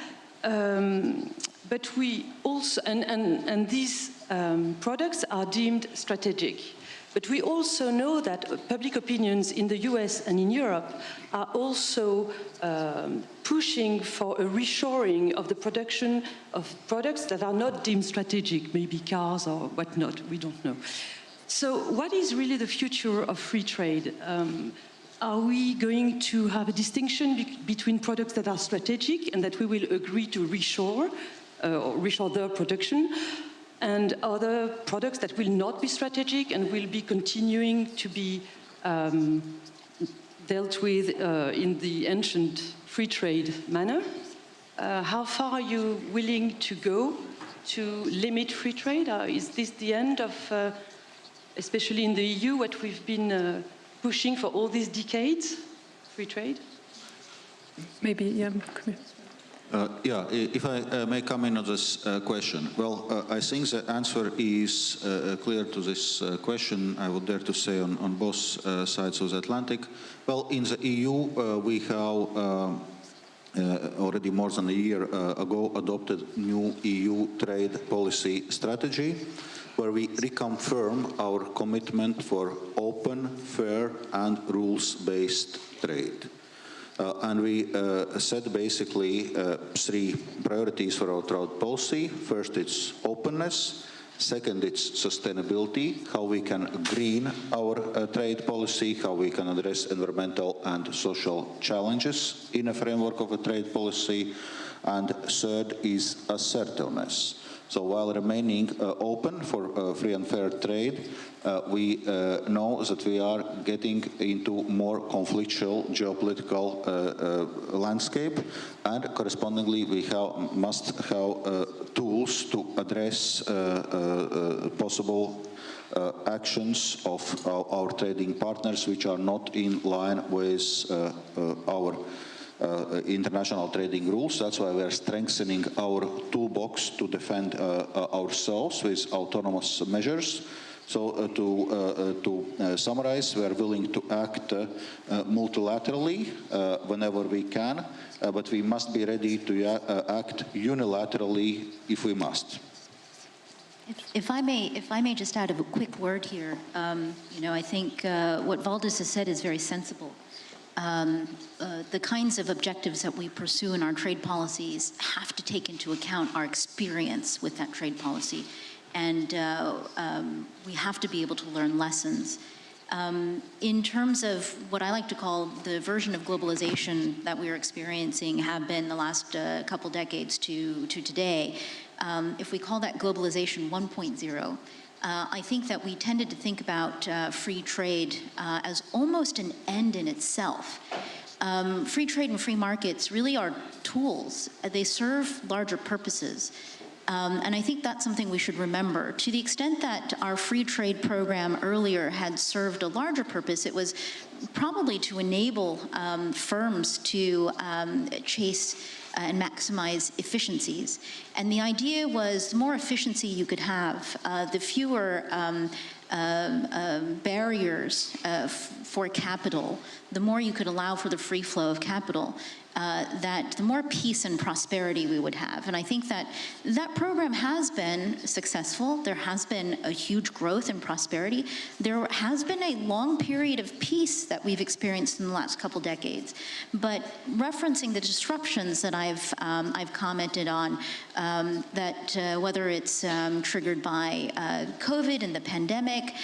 But we also, and these products are deemed strategic. But we also know that public opinions in the US and in Europe are also pushing for a reshoring of the production of products that are not deemed strategic, maybe cars or whatnot, we don't know. So what is really the future of free trade? Are we going to have a distinction between products that are strategic and that we will agree to reshore, or reshore their production, and other products that will not be strategic and will be continuing to be dealt with in the ancient free trade manner? How far are you willing to go to limit free trade? Is this the end of, especially in the EU, what we've been pushing for all these decades, free trade? Maybe, yeah, come here. Yeah, if I may come in on this question. Well, I think the answer is clear to this question, I would dare to say, on both sides of the Atlantic. Well, in the EU, we have already more than a year ago adopted new EU trade policy strategy, where we reconfirm our commitment for open, fair, and rules-based trade. And we set basically three priorities for our trade policy. First, it's openness. Second, it's sustainability, how we can green our trade policy, how we can address environmental and social challenges in a framework of a trade policy. And third is assertiveness. So while remaining open for free and fair trade, we know that we are getting into more conflictual geopolitical landscape, and correspondingly we must have tools to address possible actions of our trading partners which are not in line with our international trading rules. That's why we are strengthening our toolbox to defend ourselves with autonomous measures. So to summarize, we are willing to act multilaterally whenever we can, but we must be ready to act unilaterally if we must. If I may just add a quick word here, I think what Valdis has said is very sensible. The kinds of objectives that we pursue in our trade policies have to take into account our experience with that trade policy. And we have to be able to learn lessons. In terms of what I like to call the version of globalization that we are experiencing have been the last couple decades to today, if we call that globalization 1.0, I think that we tended to think about free trade as almost an end in itself. Free trade and free markets really are tools. They serve larger purposes. And I think that's something we should remember. To the extent that our free trade program earlier had served a larger purpose, it was probably to enable firms to chase and maximize efficiencies. And the idea was the more efficiency you could have, the fewer barriers for capital, the more you could allow for the free flow of capital, that the more peace and prosperity we would have. And I think that that program has been successful. There has been a huge growth in prosperity. There has been a long period of peace that we've experienced in the last couple decades. But referencing the disruptions that I've commented on, that whether it's triggered by COVID and the pandemic,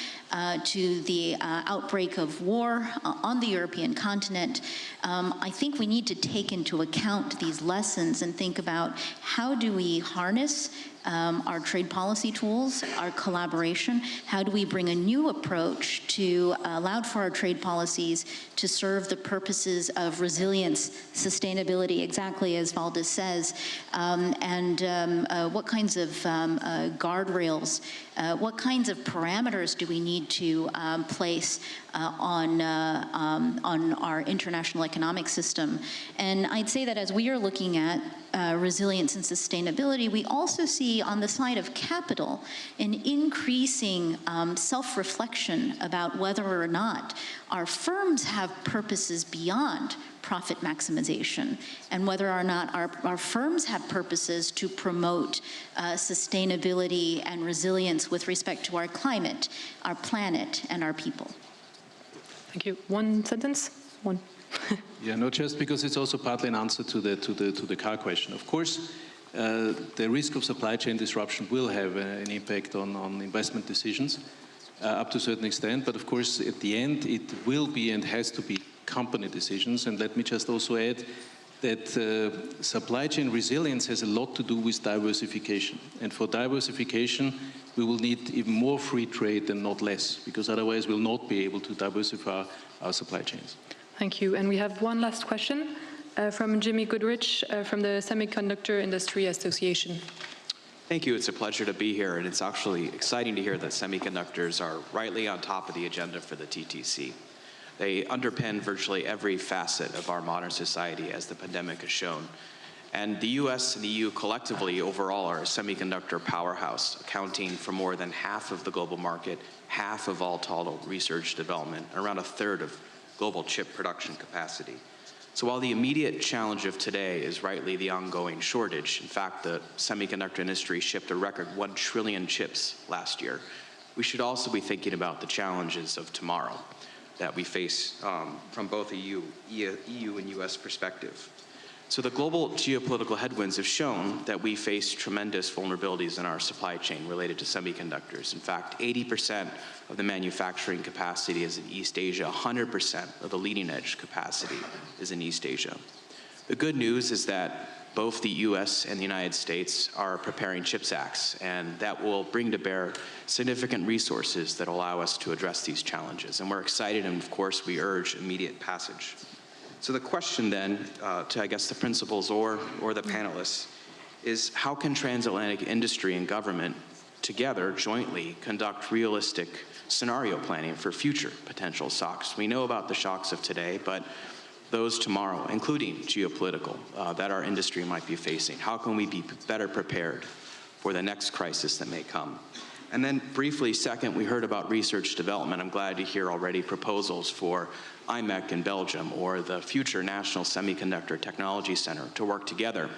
to the outbreak of war on the European continent, I think we need to take into account these lessons and think about how do we harness our trade policy tools, our collaboration, how do we bring a new approach to allow for our trade policies to serve the purposes of resilience, sustainability, exactly as Valdis says, and what kinds of guardrails, what kinds of parameters do we need to place on our international economic system. And I'd say that as we are looking at resilience and sustainability, we also see on the side of capital an increasing self-reflection about whether or not our firms have purposes beyond profit maximization, and whether or not our firms have purposes to promote sustainability and resilience with respect to our climate, our planet, and our people. Thank you. One sentence? One. Yeah, no, just because it's also partly an answer to the car question. Of course, the risk of supply chain disruption will have an impact on investment decisions up to a certain extent, but of course, at the end, it will be and has to be company decisions. And let me just also add that supply chain resilience has a lot to do with diversification. And for diversification, we will need even more free trade and not less, because otherwise we'll not be able to diversify our supply chains. Thank you. And we have one last question from Jimmy Goodrich from the Semiconductor Industry Association. Thank you. It's a pleasure to be here, and it's actually exciting to hear that semiconductors are rightly on top of the agenda for the TTC. They underpin virtually every facet of our modern society, as the pandemic has shown. And the US and the EU collectively overall are a semiconductor powerhouse, accounting for more than half of the global market, half of all total research development, around a third of global chip production capacity. So while the immediate challenge of today is rightly the ongoing shortage, in fact, the semiconductor industry shipped a record 1 trillion chips last year, we should also be thinking about the challenges of tomorrow that we face from both a EU and US perspective. So the global geopolitical headwinds have shown that we face tremendous vulnerabilities in our supply chain related to semiconductors. In fact, 80% of the manufacturing capacity is in East Asia, 100% of the leading edge capacity is in East Asia. The good news is that both the US and the United States are preparing CHIPS Acts, and that will bring to bear significant resources that allow us to address these challenges. And we're excited, and of course, we urge immediate passage. So the question then, to I guess the principals or the panelists, is how can transatlantic industry and government together jointly conduct realistic scenario planning for future potential shocks? We know about the shocks of today, but those tomorrow, including geopolitical, that our industry might be facing. How can we be better prepared for the next crisis that may come? And then briefly, second, we heard about research development. I'm glad to hear already proposals for IMEC in Belgium or the future National Semiconductor Technology Center to work together.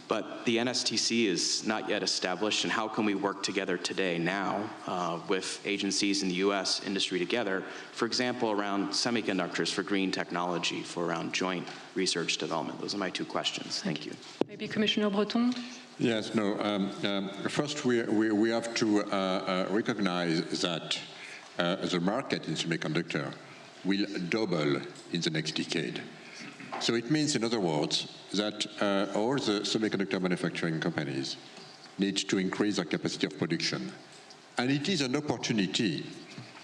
But the NSTC is not yet established, and how can we work together today, now, with agencies in the US, industry together, for example, around semiconductors for green technology, for around joint research development? Those are my two questions. Thank you. Maybe Commissioner Breton? Yes, no. First, we have to recognize that the market in semiconductor will double in the next decade. So it means, in other words, that all the semiconductor manufacturing companies need to increase their capacity of production. And it is an opportunity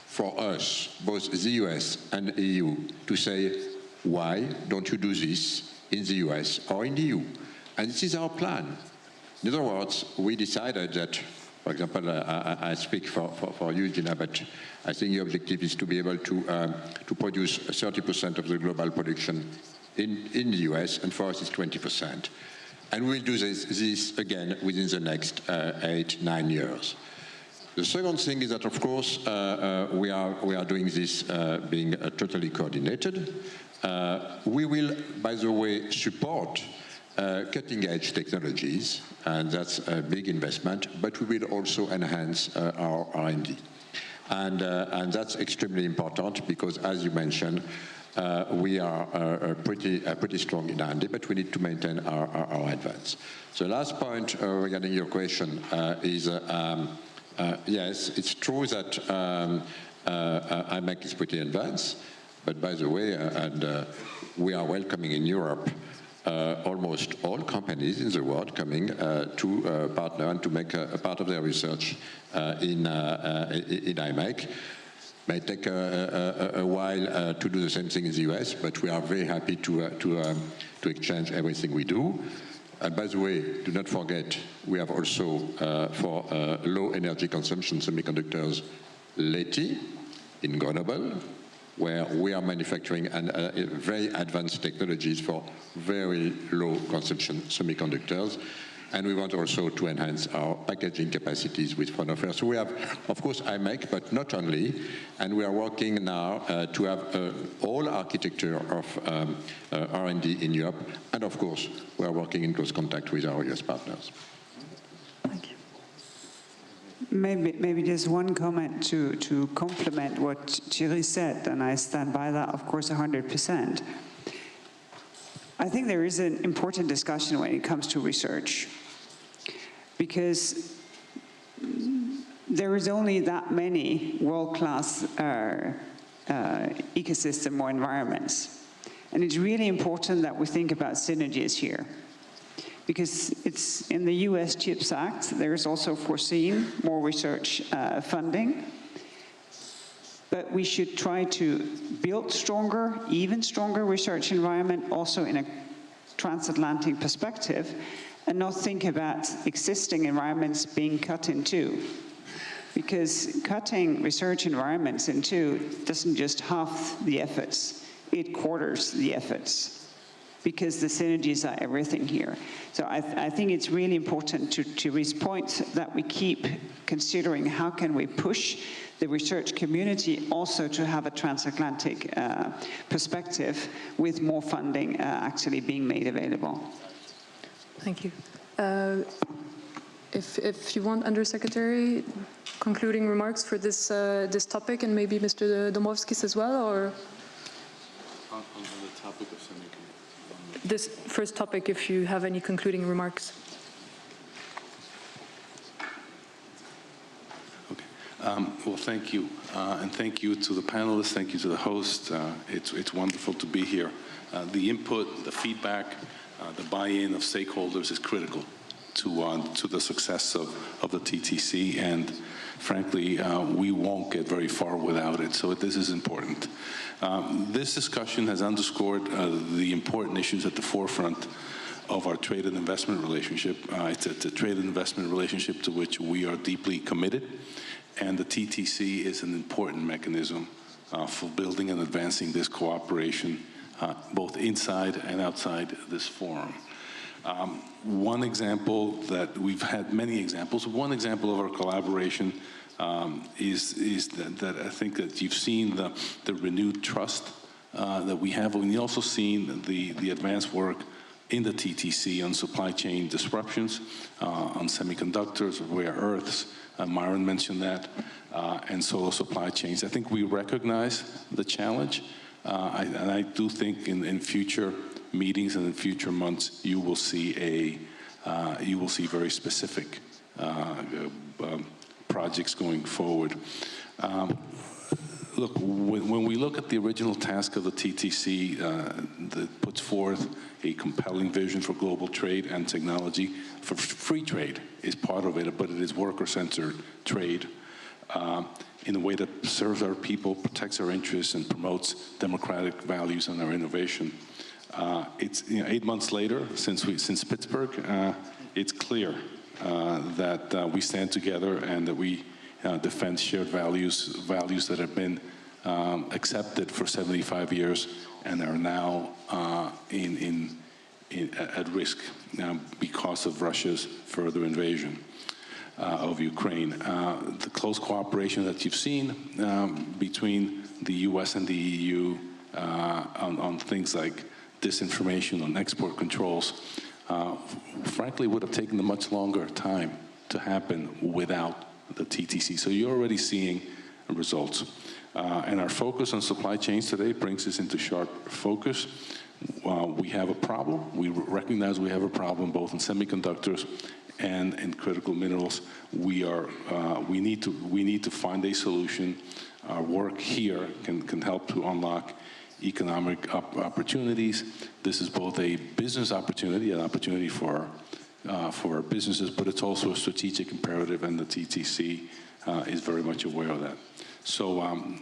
for us, both the US and the EU, to say, why don't you do this in the US or in the EU? And this is our plan. In other words, we decided that, for example, I speak for you, Gina, but I think the objective is to be able to produce 30% of the global production in the US, and for us it's 20%. And we'll do this again within the next 8-9 years. The second thing is that, of course, we are doing this being totally coordinated. We will, by the way, support cutting-edge technologies, and that's a big investment, but we will also enhance our R&D. And that's extremely important because, as you mentioned, we are pretty strong in R&D, but we need to maintain our advance. So last point regarding your question is, yes, it's true that IMEC is pretty advanced, but by the way, we are welcoming in Europe almost all companies in the world coming to partner and to make a part of their research in IMEC. May take a while to do the same thing in the US, but we are very happy to exchange everything we do. And by the way, do not forget, we have also for low energy consumption semiconductors, LETI in Grenoble. where we are manufacturing very advanced technologies for very low consumption semiconductors. And we want also to enhance our packaging capacities with Fraunhofer. So we have, of course, IMEC, but not only. And we are working now to have all architecture of R&D in Europe. And of course, we are working in close contact with our US partners. Thank you. Maybe just one comment to complement what Thierry said, and I stand by that, of course, 100%. I think there is an important discussion when it comes to research, because there is only that many world-class ecosystem or environments. And it's really important that we think about synergies here, because it's in the US CHIPS Act, there is also foreseen more research funding. But we should try to build stronger, even stronger research environment also in a transatlantic perspective, and not think about existing environments being cut in two. Because cutting research environments in two doesn't just halve the efforts, it quarters the efforts, because the synergies are everything here. So I think it's really important to Rhys' point that we keep considering how can we push the research community also to have a transatlantic perspective with more funding actually being made available. Thank you. If you want, Undersecretary, concluding remarks for this this topic, and maybe Mr. Dombrovskis as well, or on the topic of semiconductors. This first topic, if you have any concluding remarks. Well, thank you, and thank you to the panelists, thank you to the host. It's wonderful to be here. The input, the feedback, the buy-in of stakeholders is critical to the success of the TTC, and frankly, we won't get very far without it, so this is important. This discussion has underscored the important issues at the forefront of our trade and investment relationship. It's a trade and investment relationship to which we are deeply committed, and the TTC is an important mechanism for building and advancing this cooperation, both inside and outside this forum. One example that we've had many examples. One example of our collaboration is that I think that you've seen the renewed trust that we have. And you've also seen the advanced work in the TTC on supply chain disruptions, on semiconductors, rare earths. Myron mentioned that, and solo supply chains. I think we recognize the challenge, and I do think in future meetings and in future months you will see very specific projects going forward. Look, when we look at the original task of the TTC that puts forth a compelling vision for global trade and technology, for free trade is part of it, but it is worker-centered trade in a way that serves our people, protects our interests, and promotes democratic values and our innovation. It's 8 months later since Pittsburgh. It's clear that we stand together and that we defend shared values that have been accepted for 75 years and are now at risk because of Russia's further invasion of Ukraine. The close cooperation that you've seen between the US and the EU on things like disinformation, on export controls, frankly would have taken a much longer time to happen without the TTC. So you're already seeing results. And our focus on supply chains today brings us into sharp focus. We have a problem. We recognize we have a problem both in semiconductors and in critical minerals. We need to find a solution. Our work here can help to unlock economic opportunities. This is both a business opportunity, an opportunity for our businesses, but it's also a strategic imperative, and the TTC is very much aware of that. So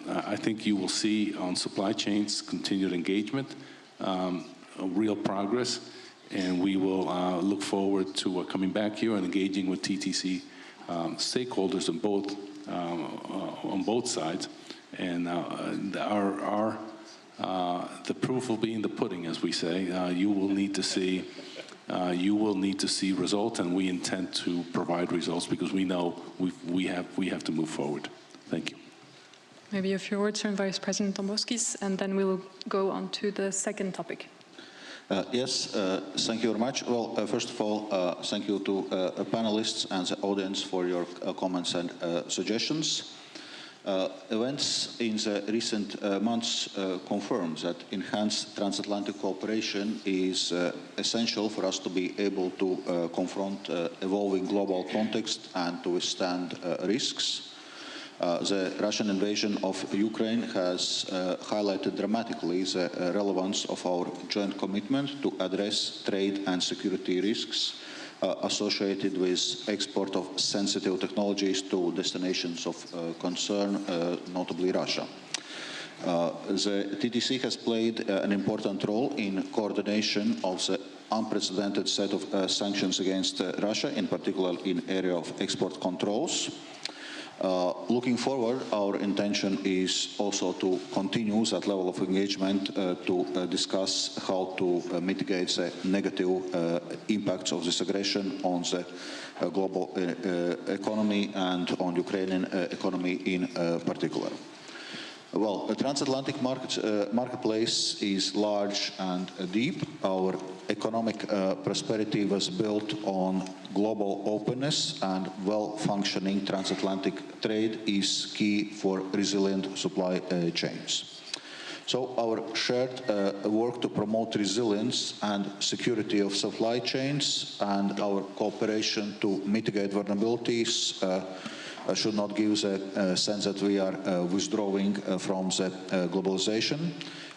I think you will see on supply chains continued engagement, real progress, and we will look forward to coming back here and engaging with TTC stakeholders on both sides And the proof will be in the pudding, as we say. You will need to see results, and we intend to provide results because we know we have to move forward. Thank you. Maybe a few words from Vice President Dombrovskis, and then we'll go on to the second topic. Yes, thank you very much. Well, first of all, thank you to panelists and the audience for your comments and suggestions. Events in the recent months confirm that enhanced transatlantic cooperation is essential for us to be able to confront evolving global context and to withstand risks. The Russian invasion of Ukraine has highlighted dramatically the relevance of our joint commitment to address trade and security risks associated with export of sensitive technologies to destinations of concern, notably Russia. The TTC has played an important role in coordination of the unprecedented set of sanctions against Russia, in particular in area of export controls. Looking forward, our intention is also to continue that level of engagement to discuss how to mitigate the negative impacts of this aggression on the global economy and on Ukrainian economy in particular. Well, the transatlantic marketplace is large and deep. Our economic prosperity was built on global openness, and well-functioning transatlantic trade is key for resilient supply chains. So our shared work to promote resilience and security of supply chains and our cooperation to mitigate vulnerabilities should not give the sense that we are withdrawing from the globalization.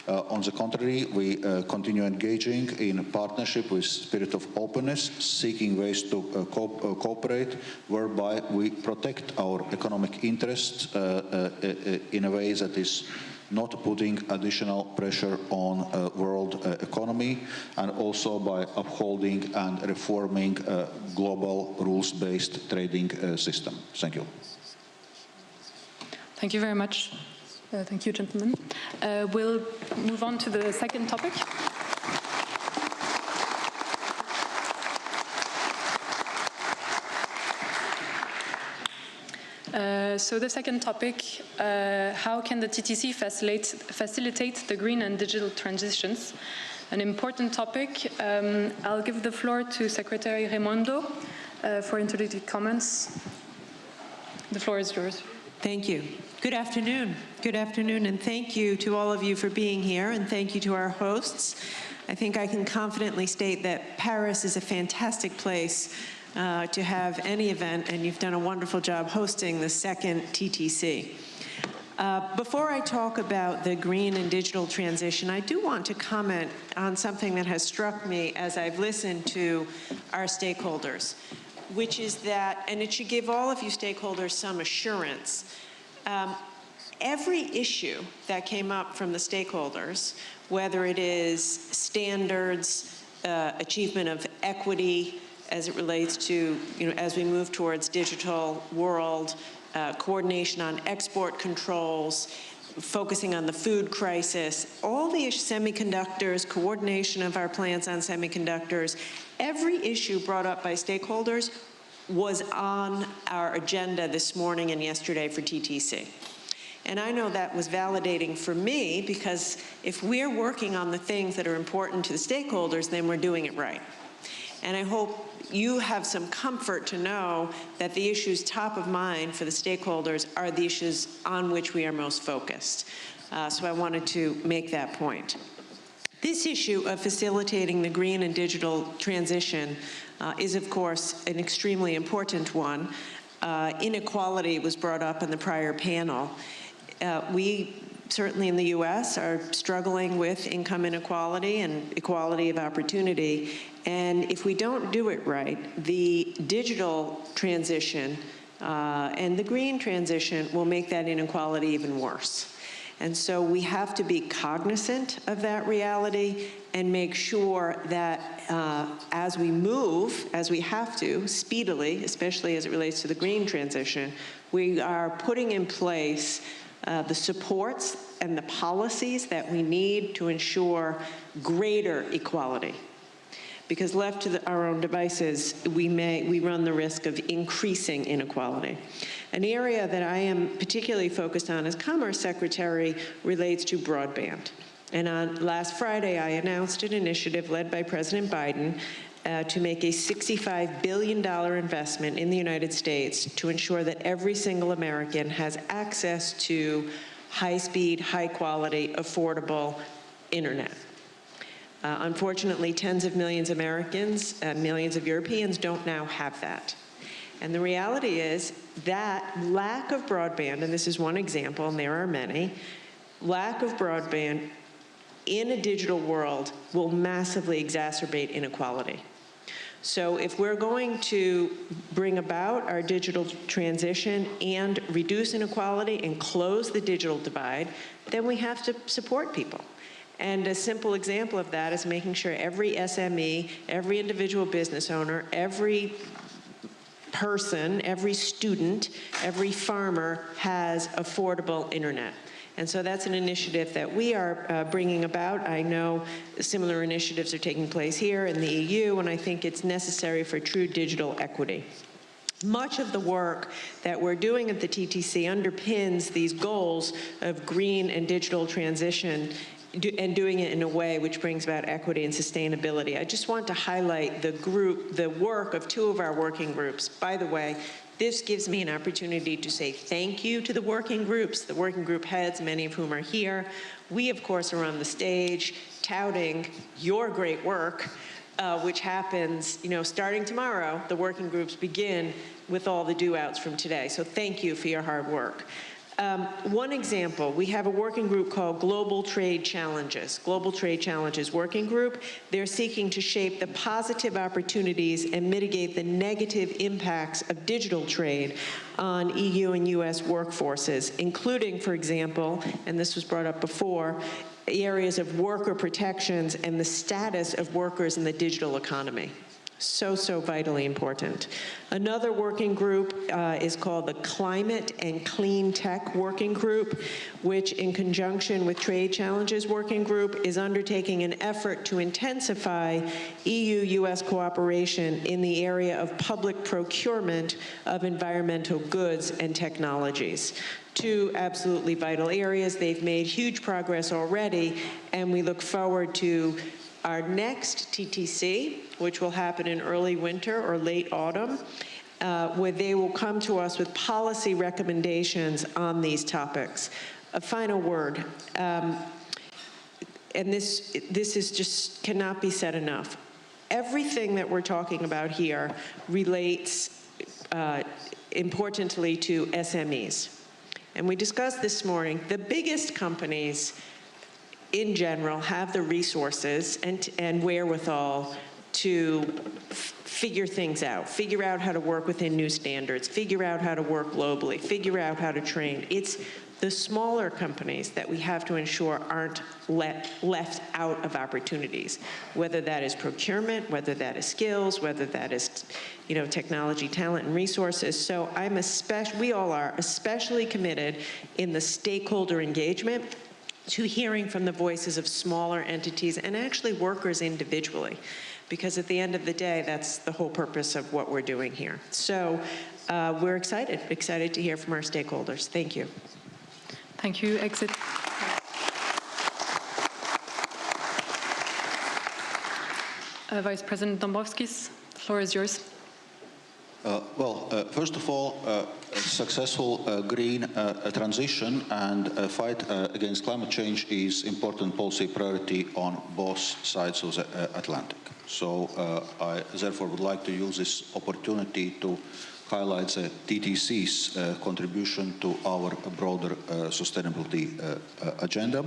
On the contrary, we continue engaging in partnership with spirit of openness, seeking ways to cooperate, whereby we protect our economic interests in a way that is not putting additional pressure on world economy, and also by upholding and reforming global rules-based trading system. Thank you. Thank you very much. Thank you, gentlemen. We'll move on to the second topic. So the second topic, how can the TTC facilitate the green and digital transitions? An important topic. I'll give the floor to Secretary Raimondo for introductory comments. The floor is yours. Thank you. Good afternoon. Good afternoon, and thank you to all of you for being here, and thank you to our hosts. I think I can confidently state that Paris is a fantastic place to have any event, and you've done a wonderful job hosting the second TTC. Before I talk about the green and digital transition, I do want to comment on something that has struck me as I've listened to our stakeholders, which is that, and it should give all of you stakeholders some assurance, every issue that came up from the stakeholders, whether it is standards, achievement of equity as it relates to, as we move towards digital world, coordination on export controls, focusing on the food crisis, all the semiconductors, coordination of our plans on semiconductors, every issue brought up by stakeholders was on our agenda this morning and yesterday for TTC. And I know that was validating for me, because if we're working on the things that are important to the stakeholders, then we're doing it right. And I hope you have some comfort to know that the issues top of mind for the stakeholders are the issues on which we are most focused. So I wanted to make that point. This issue of facilitating the green and digital transition is, of course, an extremely important one. Inequality was brought up in the prior panel. We certainly in the US are struggling with income inequality and equality of opportunity. And if we don't do it right, the digital transition and the green transition will make that inequality even worse. And so we have to be cognizant of that reality and make sure that as we move, as we have to, speedily, especially as it relates to the green transition, we are putting in place the supports and the policies that we need to ensure greater equality. Because left to our own devices, we run the risk of increasing inequality. An area that I am particularly focused on as Commerce Secretary relates to broadband. And on last Friday, I announced an initiative led by President Biden to make a $65 billion investment in the United States to ensure that every single American has access to high-speed, high-quality, affordable internet. Unfortunately, tens of millions of Americans, millions of Europeans don't now have that. And the reality is that lack of broadband, and this is one example, and there are many, lack of broadband in a digital world will massively exacerbate inequality. So if we're going to bring about our digital transition and reduce inequality and close the digital divide, then we have to support people. And a simple example of that is making sure every SME, every individual business owner, every person, every student, every farmer has affordable internet. And so that's an initiative that we are bringing about. I know similar initiatives are taking place here in the EU, and I think it's necessary for true digital equity. Much of the work that we're doing at the TTC underpins these goals of green and digital transition and doing it in a way which brings about equity and sustainability. I just want to highlight the work of two of our working groups. By the way, this gives me an opportunity to say thank you to the working groups, the working group heads, many of whom are here. We, of course, are on the stage touting your great work, which happens, starting tomorrow. The working groups begin with all the do-outs from today. So thank you for your hard work. One example, we have a working group called Global Trade Challenges Working Group. They're seeking to shape the positive opportunities and mitigate the negative impacts of digital trade on EU and US workforces, including, for example, and this was brought up before, areas of worker protections and the status of workers in the digital economy. So vitally important. Another working group is called the Climate and Clean Tech Working Group, which in conjunction with Trade Challenges Working Group is undertaking an effort to intensify EU-US cooperation in the area of public procurement of environmental goods and technologies. Two absolutely vital areas. They've made huge progress already, and we look forward to our next TTC, which will happen in early winter or late autumn, where they will come to us with policy recommendations on these topics. A final word, and this is just cannot be said enough. Everything that we're talking about here relates importantly to SMEs. And we discussed this morning, the biggest companies in general have the resources and wherewithal to figure things out, figure out how to work within new standards, figure out how to work globally, figure out how to train. It's the smaller companies that we have to ensure aren't left out of opportunities, whether that is procurement, whether that is skills, whether that is technology, talent, and resources. So we all are especially committed in the stakeholder engagement to hearing from the voices of smaller entities and actually workers individually, because at the end of the day, that's the whole purpose of what we're doing here. So we're excited to hear from our stakeholders. Thank you. Thank you. Exit. Vice President Dombrovskis, the floor is yours. First of all, a successful green transition and fight against climate change is important policy priority on both sides of the Atlantic. So I therefore would like to use this opportunity to highlight the TTC's contribution to our broader sustainability agenda.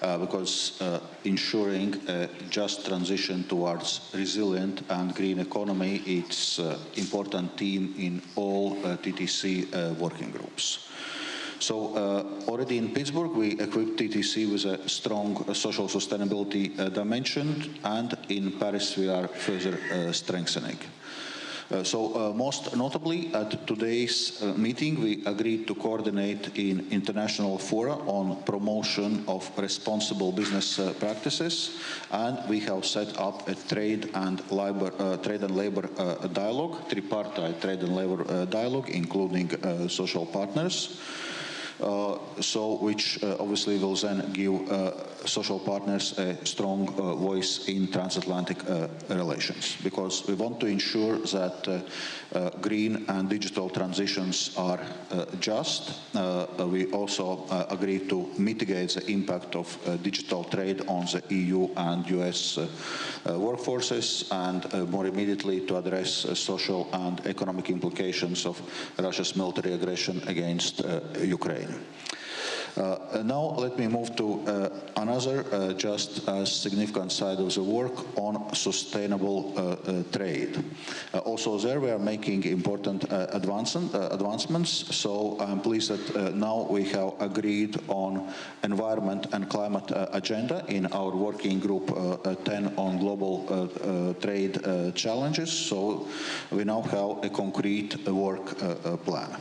Because ensuring a just transition towards resilient and green economy is an important theme in all TTC working groups. So already in Pittsburgh, we equipped TTC with a strong social sustainability dimension, and in Paris we are further strengthening. Most notably, at today's meeting, we agreed to coordinate in international fora on promotion of responsible business practices, and we have set up a trade and labor dialogue, tripartite trade and labor dialogue, including social partners. Which obviously will then give social partners a strong voice in transatlantic relations, because we want to ensure that green and digital transitions are just. We also agree to mitigate the impact of digital trade on the EU and US workforces, and more immediately to address social and economic implications of Russia's military aggression against Ukraine. Now let me move to another just as significant side of the work on sustainable trade. Also there we are making important advancements, so I'm pleased that now we have agreed on environment and climate agenda in our working group 10 on global trade challenges, so we now have a concrete work plan.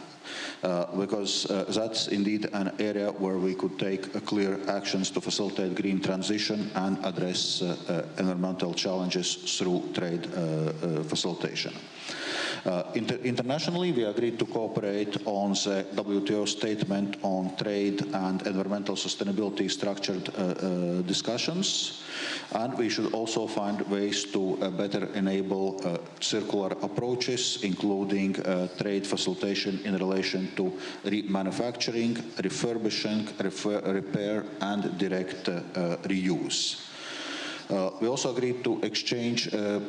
Because that's indeed an area where we could take clear actions to facilitate green transition and address environmental challenges through trade facilitation. Internationally, we agreed to cooperate on the WTO statement on trade and environmental sustainability structured discussions, and we should also find ways to better enable circular approaches, including trade facilitation in relation to remanufacturing, refurbishing, repair, and direct reuse. We also agreed to exchange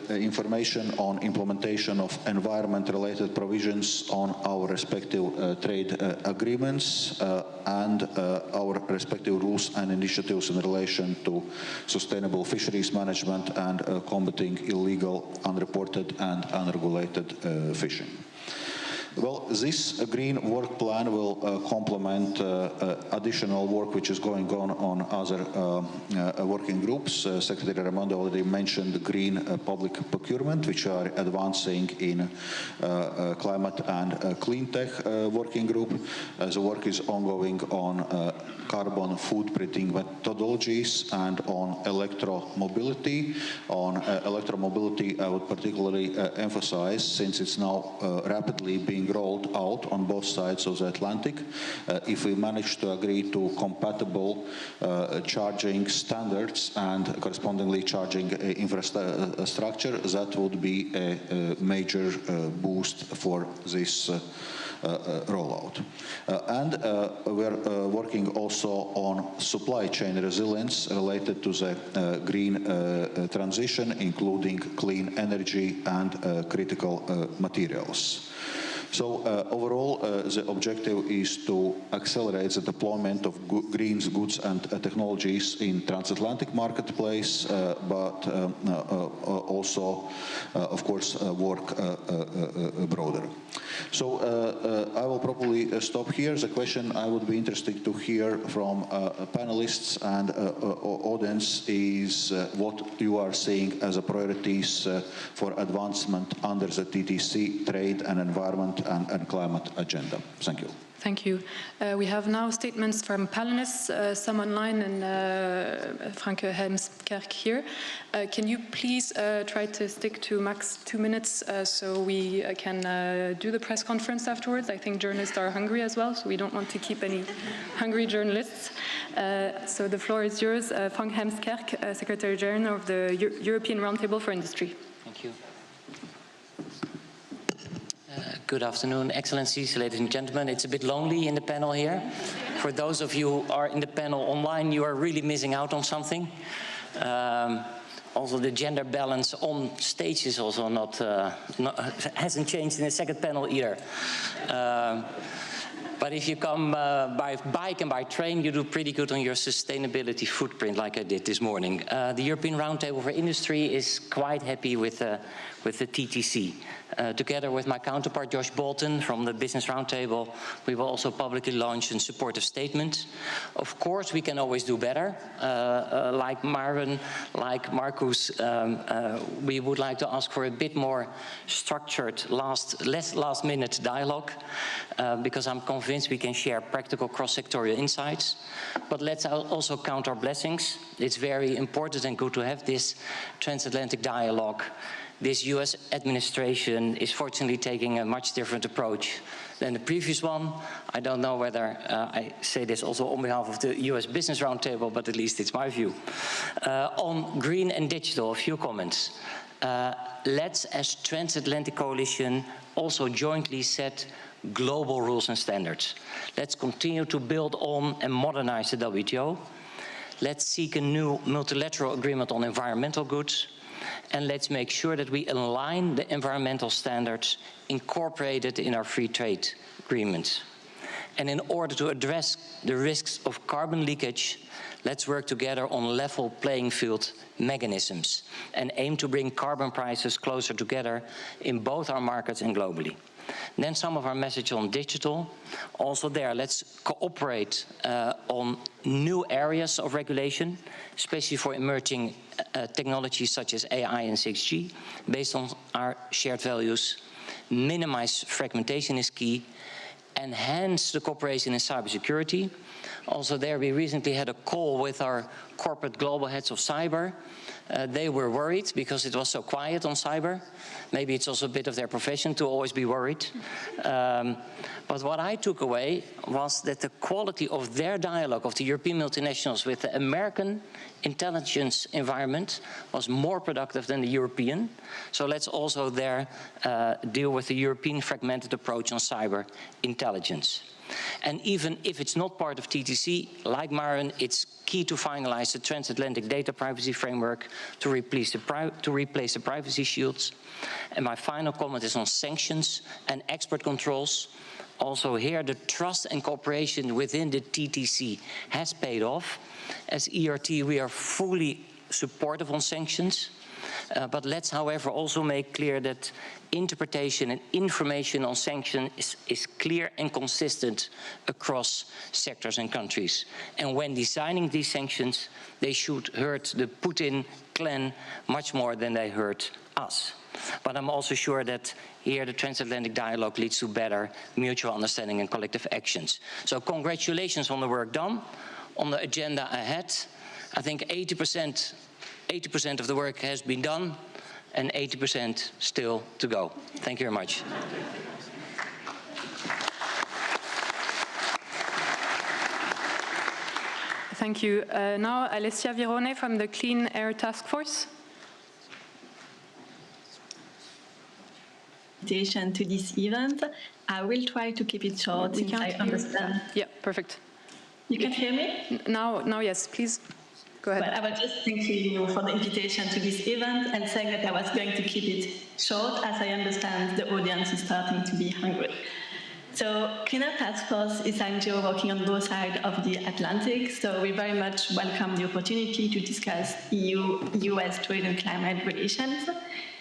information on implementation of environment-related provisions on our respective trade agreements and our respective rules and initiatives in relation to sustainable fisheries management and combating illegal, unreported, and unregulated fishing. Well, this green work plan will complement additional work which is going on other working groups. Secretary Raimondo already mentioned green public procurement, which are advancing in climate and clean tech working group. The work is ongoing on carbon footprinting methodologies and on electromobility. On electromobility, I would particularly emphasize, since it's now rapidly being rolled out on both sides of the Atlantic, if we manage to agree to compatible charging standards and correspondingly charging infrastructure, that would be a major boost for this rollout. And we're working also on supply chain resilience related to the green transition, including clean energy and critical materials. So overall, the objective is to accelerate the deployment of green goods and technologies in transatlantic marketplace, but also, of course, work broader. So I will probably stop here. The question I would be interested to hear from panelists and audience is what you are seeing as a priorities for advancement under the TTC trade and environment and climate agenda. Thank you. Thank you. We have now statements from panelists, some online and Frank Heemskerk here. Can you please try to stick to max 2 minutes so we can do the press conference afterwards? I think journalists are hungry as well, so we don't want to keep any hungry journalists. So the floor is yours, Frank Heemskerk, Secretary General of the European Roundtable for Industry. Thank you. Good afternoon, Excellencies, ladies and gentlemen. It's a bit lonely in the panel here. For those of you who are in the panel online, you are really missing out on something. Also, the gender balance on stage is also hasn't changed in the second panel either. But if you come by bike and by train, you do pretty good on your sustainability footprint, like I did this morning. The European Roundtable for Industry is quite happy with the TTC. Together with my counterpart, Josh Bolton, from the Business Roundtable, we will also publicly launch a supportive statement. Of course, we can always do better. Like Maren, like Marcus, we would like to ask for a bit more structured, less last-minute dialogue, because I'm convinced we can share practical cross-sectorial insights. But let's also count our blessings. It's very important and good to have this transatlantic dialogue. This US administration is fortunately taking a much different approach than the previous one. I don't know whether I say this also on behalf of the US Business Roundtable, but at least it's my view. On green and digital, a few comments. Let's, as Transatlantic Coalition, also jointly set global rules and standards. Let's continue to build on and modernize the WTO. Let's seek a new multilateral agreement on environmental goods. And let's make sure that we align the environmental standards incorporated in our free trade agreements. And in order to address the risks of carbon leakage, let's work together on level playing field mechanisms and aim to bring carbon prices closer together in both our markets and globally. Then some of our message on digital. Also there, let's cooperate on new areas of regulation, especially for emerging technologies such as AI and 6G, based on our shared values. Minimize fragmentation is key. Enhance the cooperation in cybersecurity. Also there, we recently had a call with our corporate global heads of cyber. They were worried because it was so quiet on cyber. Maybe it's also a bit of their profession to always be worried. But what I took away was that the quality of their dialogue of the European multinationals with the American intelligence environment was more productive than the European. So let's also there deal with the European fragmented approach on cyber intelligence. And even if it's not part of TTC, like Maren, it's key to finalize the transatlantic data privacy framework to replace the privacy shields. And my final comment is on sanctions and export controls. Also here, the trust and cooperation within the TTC has paid off. As ERT, we are fully supportive on sanctions. But let's, however, also make clear that interpretation and information on sanctions is clear and consistent across sectors and countries. And when designing these sanctions, they should hurt the Putin clan much more than they hurt us. But I'm also sure that here the transatlantic dialogue leads to better mutual understanding and collective actions. So congratulations on the work done. On the agenda ahead, I think 80% of the work has been done and 80% still to go. Thank you very much. Thank you. Now, Alessia Virone from the Clean Air Task Force. To this event. I will try to keep it short since I understand. Yeah, perfect. You can hear me? Now, yes, please. Go ahead. Well, I was just thanking you for the invitation to this event and saying that I was going to keep it short, as I understand the audience is starting to be hungry. So Clean Air Task Force is NGO working on both sides of the Atlantic, so we very much welcome the opportunity to discuss EU-US trade and climate relations.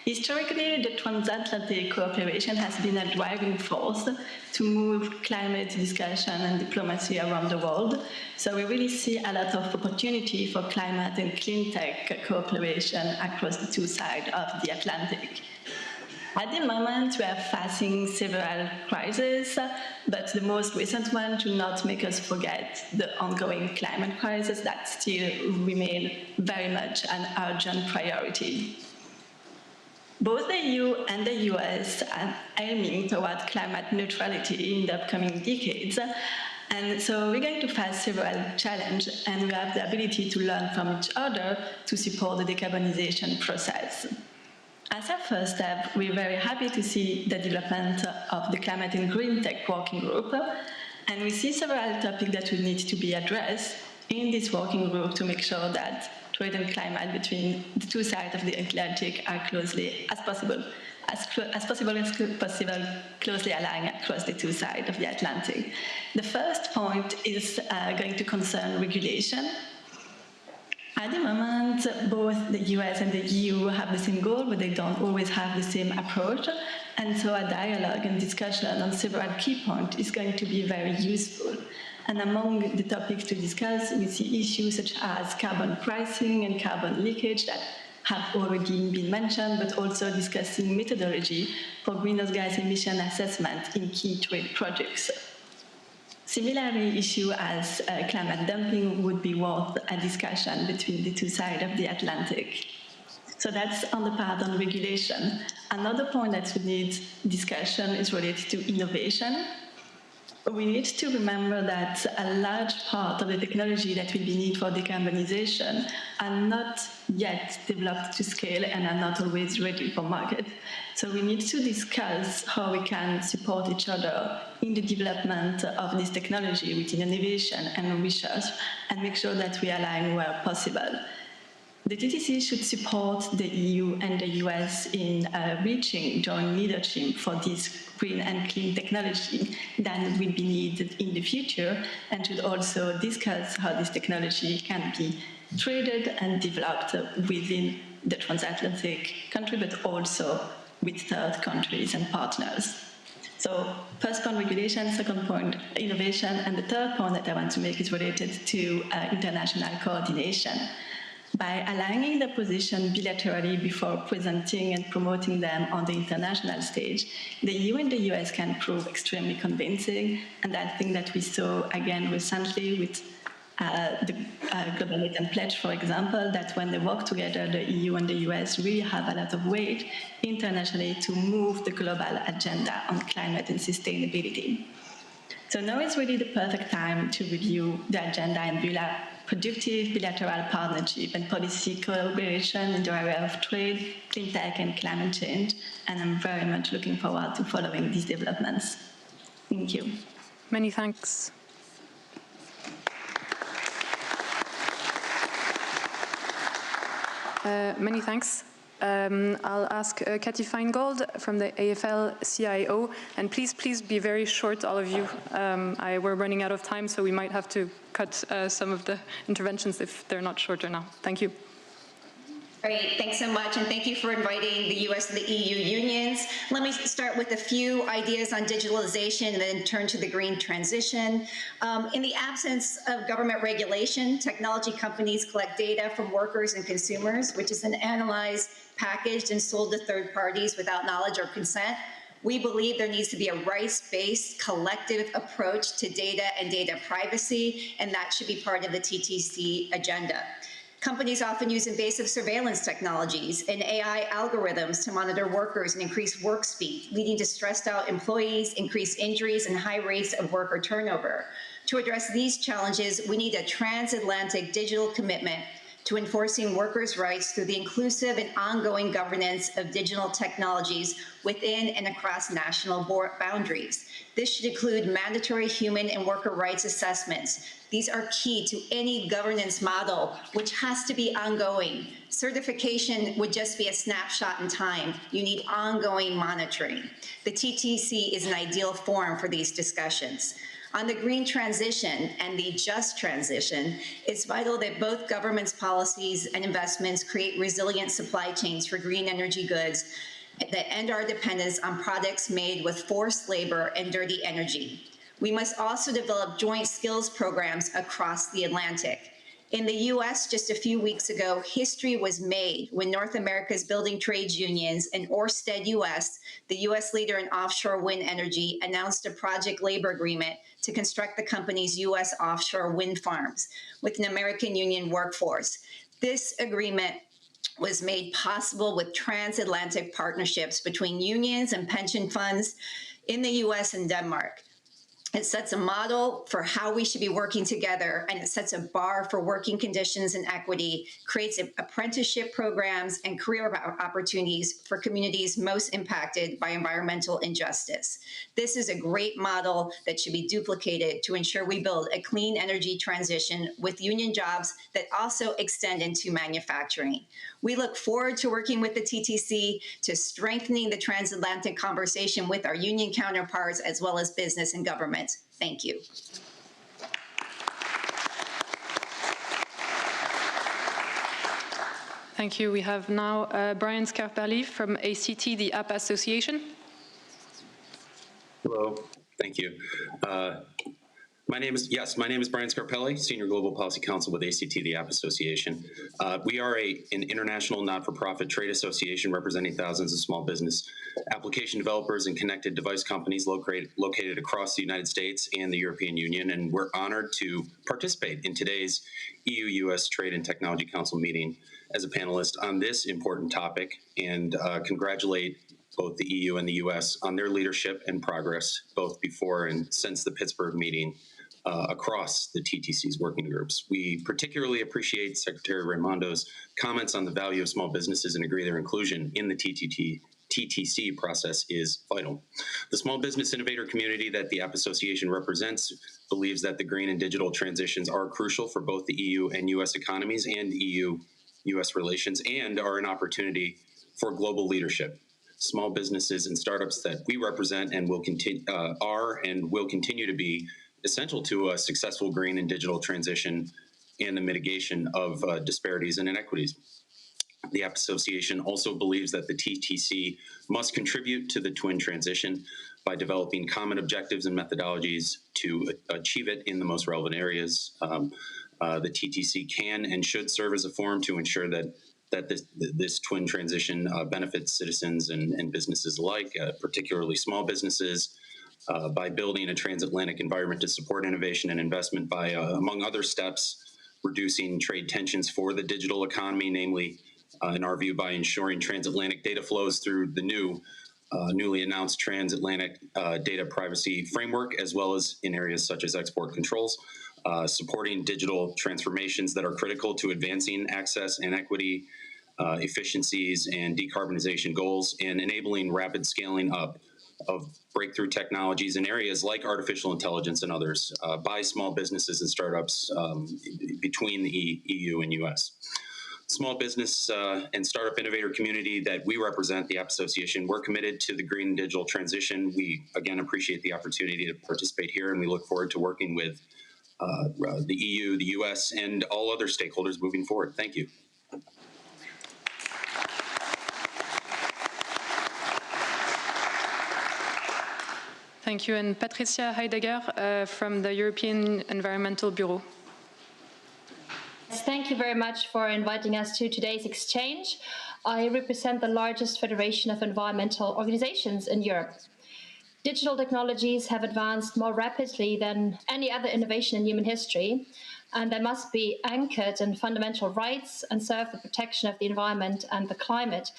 Historically, the transatlantic cooperation has been a driving force to move climate discussion and diplomacy around the world. So we really see a lot of opportunity for climate and clean tech cooperation across the two sides of the Atlantic. At the moment, we are facing several crises, but the most recent one, to not make us forget the ongoing climate crisis that still remain very much an urgent priority. Both the EU and the US are aiming toward climate neutrality in the upcoming decades. And so we're going to face several challenges, and we have the ability to learn from each other to support the decarbonization process. As a first step, we're very happy to see the development of the Climate and Green Tech Working Group, and we see several topics that will need to be addressed in this working group to make sure that trade and climate between the two sides of the Atlantic are closely as possible, closely aligned across the two sides of the Atlantic. The first point is going to concern regulation. At the moment, both the US and the EU have the same goal, but they don't always have the same approach. And so a dialogue and discussion on several key points is going to be very useful. And among the topics to discuss, we see issues such as carbon pricing and carbon leakage that have already been mentioned, but also discussing methodology for greenhouse gas emission assessment in key trade projects. Similarly, issues as climate dumping would be worth a discussion between the two sides of the Atlantic. So that's on the part on regulation. Another point that we need discussion is related to innovation. We need to remember that a large part of the technology that will be needed for decarbonization are not yet developed to scale and are not always ready for market. So we need to discuss how we can support each other in the development of this technology within innovation and research and make sure that we align where possible. The TTC should support the EU and the US in reaching joint leadership for this green and clean technology that will be needed in the future, and should also discuss how this technology can be traded and developed within the transatlantic country, but also with third countries and partners. So first point, regulation, second point, innovation, and the third point that I want to make is related to international coordination. By aligning the position bilaterally before presenting and promoting them on the international stage, the EU and the US can prove extremely convincing, and I think that we saw again recently with the Global Latent Pledge, for example, that when they work together, the EU and the US really have a lot of weight internationally to move the global agenda on climate and sustainability. So now is really the perfect time to review the agenda and build a productive bilateral partnership and policy collaboration in the area of trade, clean tech, and climate change. And I'm very much looking forward to following these developments. Thank you. Many thanks. Many thanks. I'll ask Kathy Feingold from the AFL-CIO, and please be very short, all of you. We're running out of time, so we might have to cut some of the interventions if they're not shorter now. Thank you. Great, thanks so much, and thank you for inviting the US and the EU unions. Let me start with a few ideas on digitalization and then turn to the green transition. In the absence of government regulation, technology companies collect data from workers and consumers, which is then analyzed, packaged, and sold to third parties without knowledge or consent. We believe there needs to be a rights-based collective approach to data and data privacy, and that should be part of the TTC agenda. Companies often use invasive surveillance technologies and AI algorithms to monitor workers and increase work speed, leading to stressed out employees, increased injuries, and high rates of worker turnover. To address these challenges, we need a transatlantic digital commitment to enforcing workers' rights through the inclusive and ongoing governance of digital technologies within and across national boundaries. This should include mandatory human and worker rights assessments. These are key to any governance model, which has to be ongoing. Certification would just be a snapshot in time. You need ongoing monitoring. The TTC is an ideal forum for these discussions. On the green transition and the just transition, it's vital that both governments' policies and investments create resilient supply chains for green energy goods that end our dependence on products made with forced labor and dirty energy. We must also develop joint skills programs across the Atlantic. In the US, just a few weeks ago, history was made when North America's building trades unions and Ørsted US, the US leader in offshore wind energy, announced a project labor agreement to construct the company's US offshore wind farms with an American union workforce. This agreement was made possible with transatlantic partnerships between unions and pension funds in the US and Denmark. It sets a model for how we should be working together, and it sets a bar for working conditions and equity, creates apprenticeship programs and career opportunities for communities most impacted by environmental injustice. This is a great model that should be duplicated to ensure we build a clean energy transition with union jobs that also extend into manufacturing. We look forward to working with the TTC to strengthening the transatlantic conversation with our union counterparts as well as business and government. Thank you. Thank you. We have now Brian Scarpelli from ACT, the App Association. Hello, thank you. My name is Brian Scarpelli, Senior Global Policy Counsel with ACT, the App Association. We are an international not-for-profit trade association representing thousands of small business application developers and connected device companies located across the United States and the European Union, and we're honored to participate in today's EU-US Trade and Technology Council meeting as a panelist on this important topic, and congratulate both the EU and the US on their leadership and progress, both before and since the Pittsburgh meeting across the TTC's working groups. We particularly appreciate Secretary Raimondo's comments on the value of small businesses and agree their inclusion in the TTC process is vital. The small business innovator community that the App Association represents believes that the green and digital transitions are crucial for both the EU and US economies and EU-US relations, and are an opportunity for global leadership. Small businesses and startups that we represent and will continue to be essential to a successful green and digital transition and the mitigation of disparities and inequities. The App Association also believes that the TTC must contribute to the twin transition by developing common objectives and methodologies to achieve it in the most relevant areas. The TTC can and should serve as a forum to ensure that this twin transition benefits citizens and businesses alike, particularly small businesses, by building a transatlantic environment to support innovation and investment by, among other steps, reducing trade tensions for the digital economy, namely, in our view, by ensuring transatlantic data flows through the newly announced transatlantic data privacy framework, as well as in areas such as export controls, supporting digital transformations that are critical to advancing access and equity, efficiencies and decarbonization goals, and enabling rapid scaling up of breakthrough technologies in areas like artificial intelligence and others by small businesses and startups between the EU and US. Small business and startup innovator community that we represent, the App Association, we're committed to the green and digital transition. We, again, appreciate the opportunity to participate here, and we look forward to working with the EU, the US, and all other stakeholders moving forward. Thank you. Thank you. And Patricia Heidegger from the European Environmental Bureau. Thank you very much for inviting us to today's exchange. I represent the largest federation of environmental organizations in Europe. Digital technologies have advanced more rapidly than any other innovation in human history, and they must be anchored in fundamental rights and serve the protection of the environment and the climate.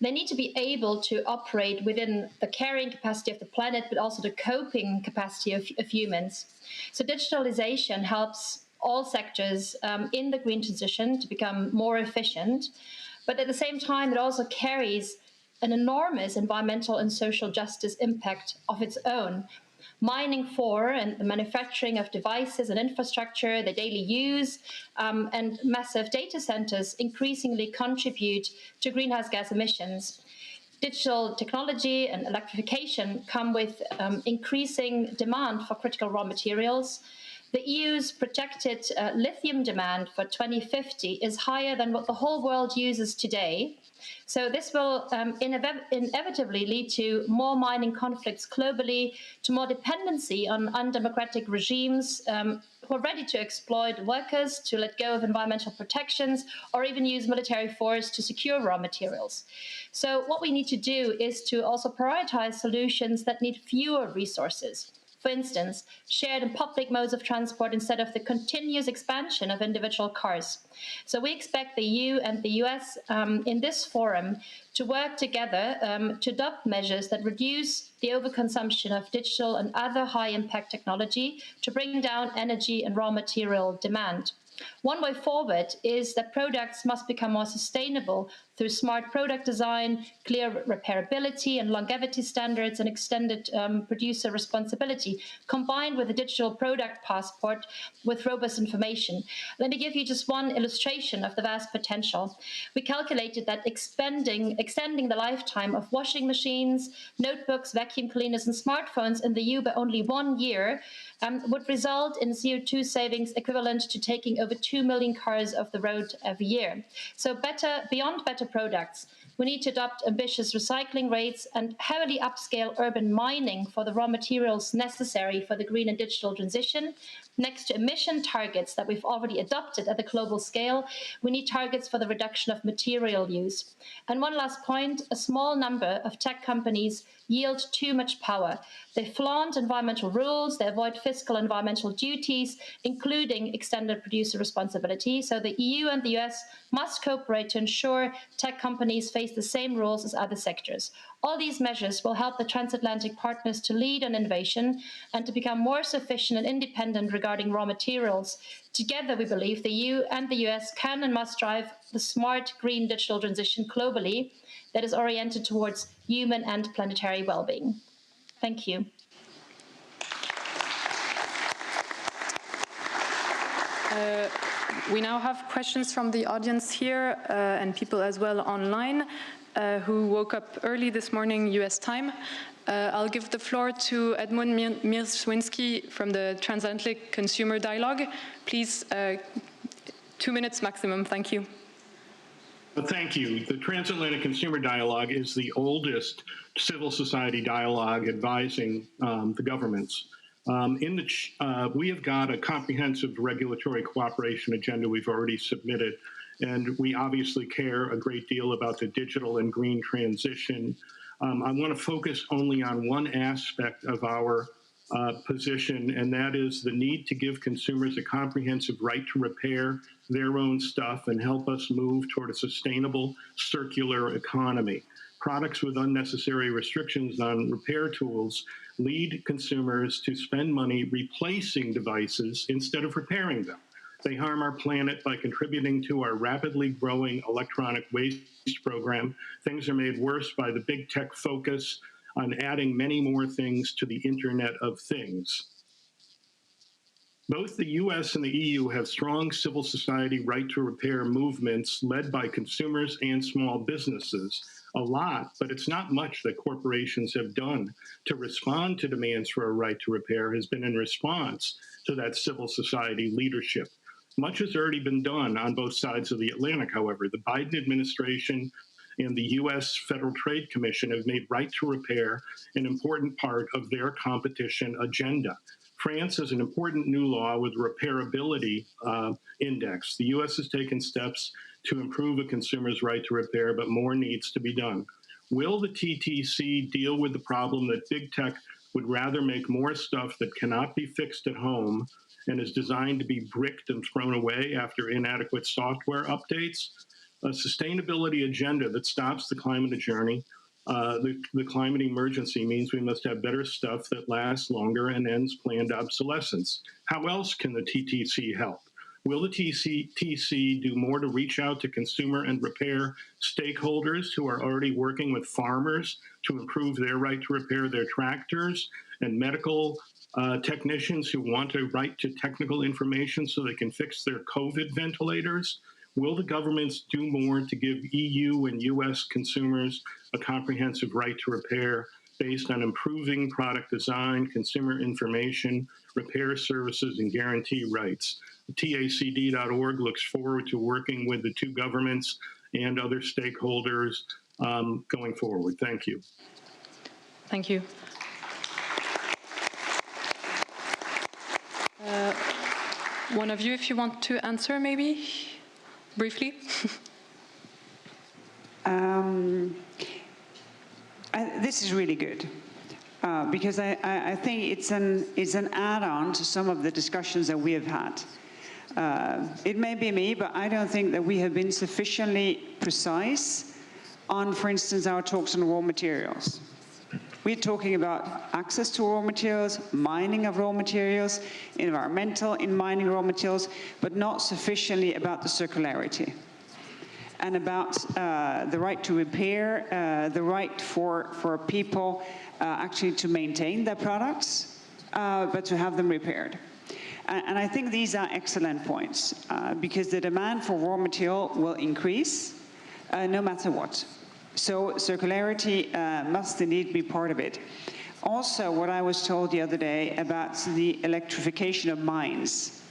They need to be able to operate within the carrying capacity of the planet, but also the coping capacity of humans. So digitalization helps all sectors in the green transition to become more efficient, but at the same time, it also carries an enormous environmental and social justice impact of its own. Mining for and the manufacturing of devices and infrastructure they daily use, and massive data centers increasingly contribute to greenhouse gas emissions. Digital technology and electrification come with increasing demand for critical raw materials. The EU's projected lithium demand for 2050 is higher than what the whole world uses today. So this will inevitably lead to more mining conflicts globally, to more dependency on undemocratic regimes who are ready to exploit workers, to let go of environmental protections, or even use military force to secure raw materials. So what we need to do is to also prioritize solutions that need fewer resources. For instance, shared and public modes of transport instead of the continuous expansion of individual cars. So we expect the EU and the US in this forum to work together to adopt measures that reduce the overconsumption of digital and other high-impact technology to bring down energy and raw material demand. One way forward is that products must become more sustainable through smart product design, clear repairability and longevity standards, and extended producer responsibility, combined with a digital product passport with robust information. Let me give you just one illustration of the vast potential. We calculated that extending the lifetime of washing machines, notebooks, vacuum cleaners, and smartphones in the EU by only 1 year would result in CO2 savings equivalent to taking over 2 million cars off the road every year. So beyond better products, We need to adopt ambitious recycling rates and heavily upscale urban mining for the raw materials necessary for the green and digital transition. Next to emission targets that we've already adopted at the global scale, we need targets for the reduction of material use. And one last point, a small number of tech companies yield too much power. They flaunt environmental rules, they avoid fiscal environmental duties, including extended producer responsibility. So the EU and the US must cooperate to ensure tech companies face the same rules as other sectors. All these measures will help the transatlantic partners to lead on innovation and to become more sufficient and independent regarding raw materials. Together, we believe the EU and the US can and must drive the smart green digital transition globally that is oriented towards human and planetary well-being. Thank you. We now have questions from the audience here and people as well online who woke up early this morning US time. I'll give the floor to Edmund Mierzwinski from the Transatlantic Consumer Dialogue. Please, 2 minutes maximum. Thank you. Thank you. The Transatlantic Consumer Dialogue is the oldest civil society dialogue advising the governments. We have got a comprehensive regulatory cooperation agenda we've already submitted, and we obviously care a great deal about the digital and green transition. I want to focus only on one aspect of our position, and that is the need to give consumers a comprehensive right to repair their own stuff and help us move toward a sustainable circular economy. Products with unnecessary restrictions on repair tools lead consumers to spend money replacing devices instead of repairing them. They harm our planet by contributing to our rapidly growing electronic waste program. Things are made worse by the big tech focus on adding many more things to the Internet of Things. Both the US and the EU have strong civil society right to repair movements led by consumers and small businesses. A lot, but it's not much that corporations have done to respond to demands for a right to repair has been in response to that civil society leadership. Much has already been done on both sides of the Atlantic, however. The Biden administration and the US Federal Trade Commission have made right to repair an important part of their competition agenda. France has an important new law with repairability index. The US has taken steps to improve a consumer's right to repair, but more needs to be done. Will the TTC deal with the problem that big tech would rather make more stuff that cannot be fixed at home and is designed to be bricked and thrown away after inadequate software updates? A sustainability agenda that stops the climate journey. The climate emergency means we must have better stuff that lasts longer and ends planned obsolescence. How else can the TTC help? Will the TTC do more to reach out to consumer and repair stakeholders who are already working with farmers to improve their right to repair their tractors, and medical technicians who want a right to technical information so they can fix their COVID ventilators? Will the governments do more to give EU and US consumers a comprehensive right to repair based on improving product design, consumer information, repair services, and guarantee rights? TACD.org looks forward to working with the two governments and other stakeholders going forward. Thank you. Thank you. One of you, if you want to answer, maybe briefly. This is really good because I think it's an add-on to some of the discussions that we have had. It may be me, but I don't think that we have been sufficiently precise on, for instance, our talks on raw materials. We're talking about access to raw materials, mining of raw materials, environmental in mining raw materials, but not sufficiently about the circularity and about the right to repair, the right for people actually to maintain their products, but to have them repaired. And I think these are excellent points because the demand for raw material will increase no matter what. So circularity must indeed be part of it. Also, what I was told the other day about the electrification of mines.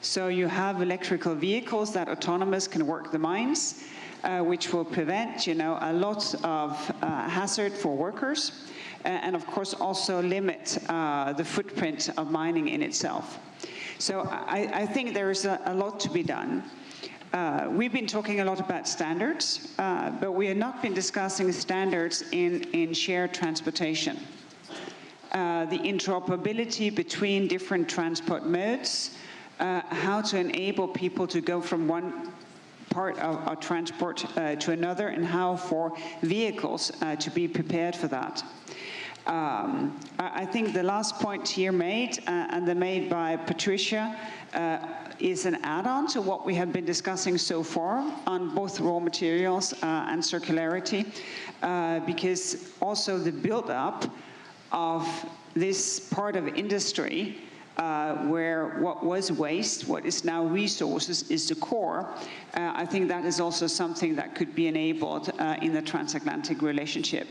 So you have electrical vehicles that autonomous can work the mines. which will prevent, a lot of hazard for workers, and of course also limit the footprint of mining in itself. So I think there is a lot to be done. We've been talking a lot about standards, but we have not been discussing standards in shared transportation. The interoperability between different transport modes, how to enable people to go from one part of transport to another, and how for vehicles to be prepared for that. I think the last point here made, and the made by Patricia, is an add-on to what we have been discussing so far on both raw materials and circularity, because also the build-up of this part of industry where what was waste, what is now resources, is the core. I think that is also something that could be enabled in the transatlantic relationship.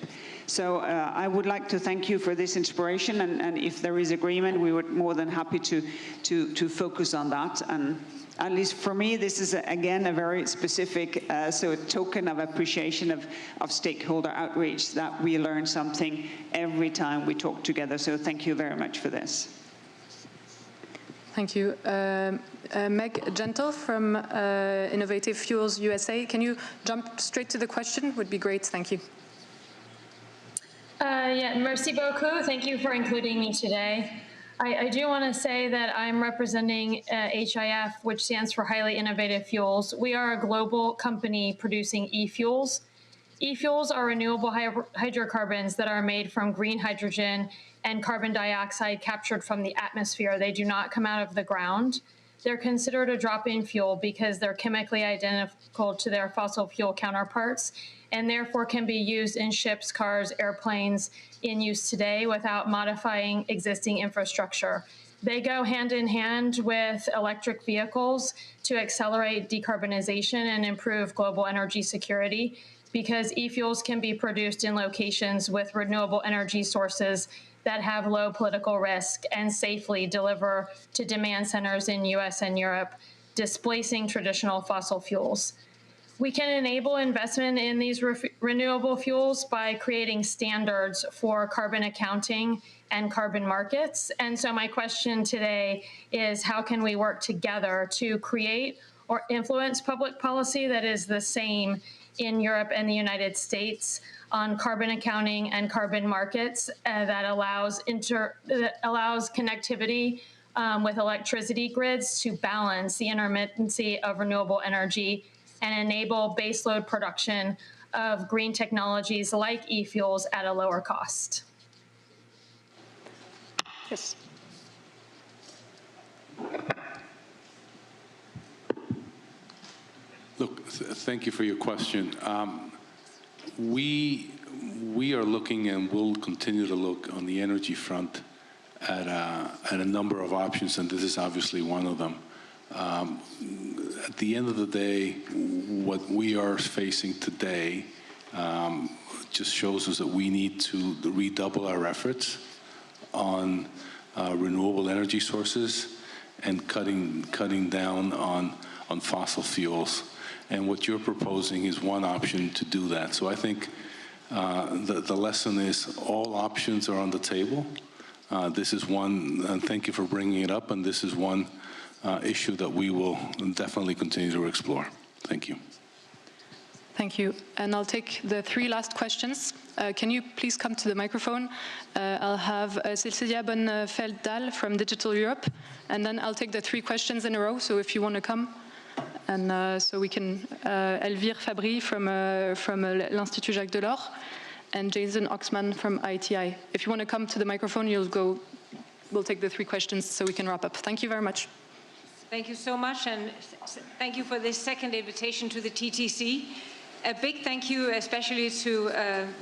So I would like to thank you for this inspiration, and if there is agreement, we would more than happy to focus on that. And at least for me, this is, again, a very specific token of appreciation of stakeholder outreach, that we learn something every time we talk together. So thank you very much for this. Thank you. Meg Gentle from Innovative Fuels USA. Can you jump straight to the question? Would be great. Thank you. Yeah, merci beaucoup. Thank you for including me today. I do want to say that I'm representing HIF, which stands for Highly Innovative Fuels. We are a global company producing e-fuels. E-fuels are renewable hydrocarbons that are made from green hydrogen and carbon dioxide captured from the atmosphere. They do not come out of the ground. They're considered a drop-in fuel because they're chemically identical to their fossil fuel counterparts, and therefore can be used in ships, cars, airplanes in use today without modifying existing infrastructure. They go hand in hand with electric vehicles to accelerate decarbonization and improve global energy security, because e-fuels can be produced in locations with renewable energy sources that have low political risk and safely deliver to demand centers in US and Europe, displacing traditional fossil fuels. We can enable investment in these renewable fuels by creating standards for carbon accounting and carbon markets. And so my question today is, how can we work together to create or influence public policy that is the same in Europe and the United States on carbon accounting and carbon markets that allows connectivity with electricity grids to balance the intermittency of renewable energy and enable baseload production of green technologies like e-fuels at a lower cost? Yes. Look, thank you for your question. We are looking and will continue to look on the energy front at a number of options, and this is obviously one of them. At the end of the day, what we are facing today just shows us that we need to redouble our efforts on renewable energy sources and cutting down on fossil fuels. And what you're proposing is one option to do that. So I think the lesson is all options are on the table. This is one, and thank you for bringing it up, and this is one issue that we will definitely continue to explore. Thank you. Thank you. And I'll take the three last questions. Can you please come to the microphone? I'll have Cecilia Bonfeld-Dahl from Digital Europe, and then I'll take the three questions in a row, so if you want to come. And so we can, Elvire Fabry from l'Institut Jacques Delors, and Jason Oxman from ITI. If you want to come to the microphone, we'll take the three questions so we can wrap up. Thank you very much. Thank you so much, and thank you for this second invitation to the TTC. A big thank you especially to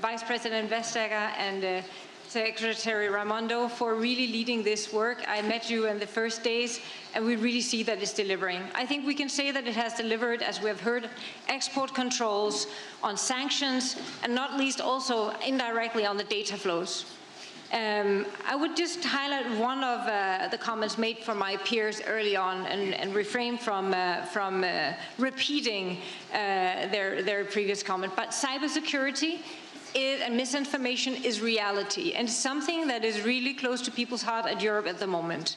Vice President Vestager and Secretary Raimondo for really leading this work. I met you in the first days, and we really see that it's delivering. I think we can say that it has delivered, as we have heard, export controls, on sanctions, and not least also indirectly on the data flows. I would just highlight one of the comments made from my peers early on and refrain from repeating their previous comment. But cybersecurity and misinformation is reality, and something that is really close to people's heart at Europe at the moment.